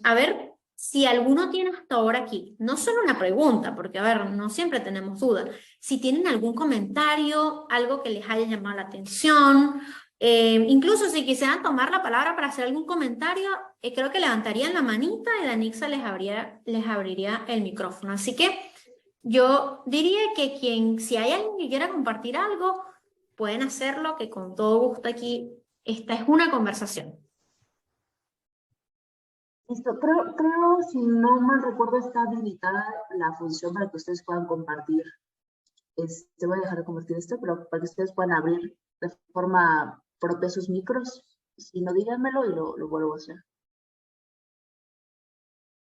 A ver, si alguno tiene hasta ahora aquí, no solo una pregunta, porque a ver, no siempre tenemos dudas, si tienen algún comentario, algo que les haya llamado la atención, incluso si quisieran tomar la palabra para hacer algún comentario, creo que levantarían la manita y Danixa les abriría el micrófono. Así que yo diría que si hay alguien que quiera compartir algo, pueden hacerlo, que con todo gusto aquí, esta es una conversación. Listo, creo, si no mal recuerdo, está habilitada la función para que ustedes puedan compartir. Te voy a dejar de compartir esto, pero para que ustedes puedan abrir de forma propia sus micros. Si no, díganmelo y lo vuelvo a hacer.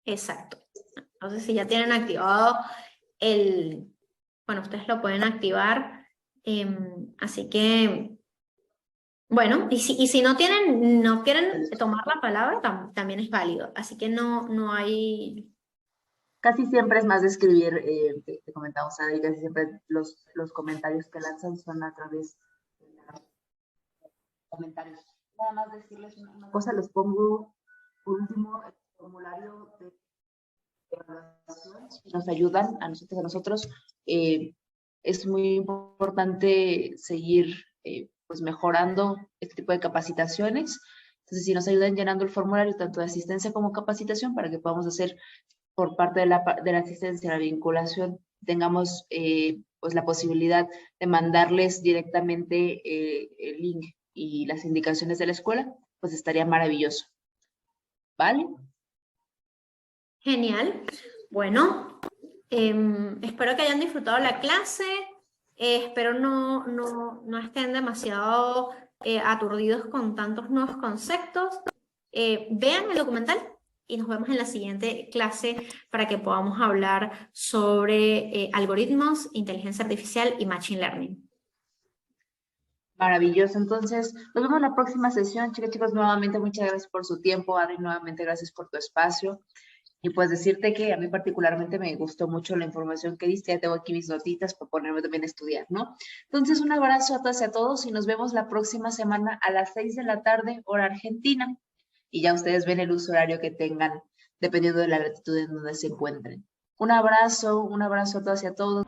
Exacto. Entonces, si ya tienen activado bueno, ustedes lo pueden activar. Así que, bueno, y si no quieren tomar la palabra, también es válido. Así que no hay... Casi siempre es más de escribir, te comentamos, Adri, casi siempre los comentarios que lanzan son a través de los comentarios. Nada más decirles una cosa, les pongo por último el formulario de evaluación, nos ayudan a nosotros. Es muy importante seguir pues mejorando este tipo de capacitaciones. Entonces, si nos ayudan llenando el formulario, tanto de asistencia como capacitación, para que podamos hacer por parte de la asistencia, la vinculación, tengamos pues la posibilidad de mandarles directamente el link y las indicaciones de la escuela, pues estaría maravilloso. ¿Vale? Genial. Bueno, espero que hayan disfrutado la clase. Espero no estén demasiado aturdidos con tantos nuevos conceptos. Vean el documental y nos vemos en la siguiente clase para que podamos hablar sobre algoritmos, inteligencia artificial y machine learning. Maravilloso. Entonces, nos vemos en la próxima sesión. Chicas, chicos, nuevamente muchas gracias por su tiempo. Adri, nuevamente gracias por tu espacio. Y pues decirte que a mí particularmente me gustó mucho la información que diste. Ya tengo aquí mis notitas para ponerme también a estudiar, ¿no? Entonces, un abrazo a todas y a todos y nos vemos la próxima semana a las 6 de la tarde, hora argentina. Y ya ustedes ven el uso horario que tengan, dependiendo de la latitud en donde se encuentren. Un abrazo a todas y a todos.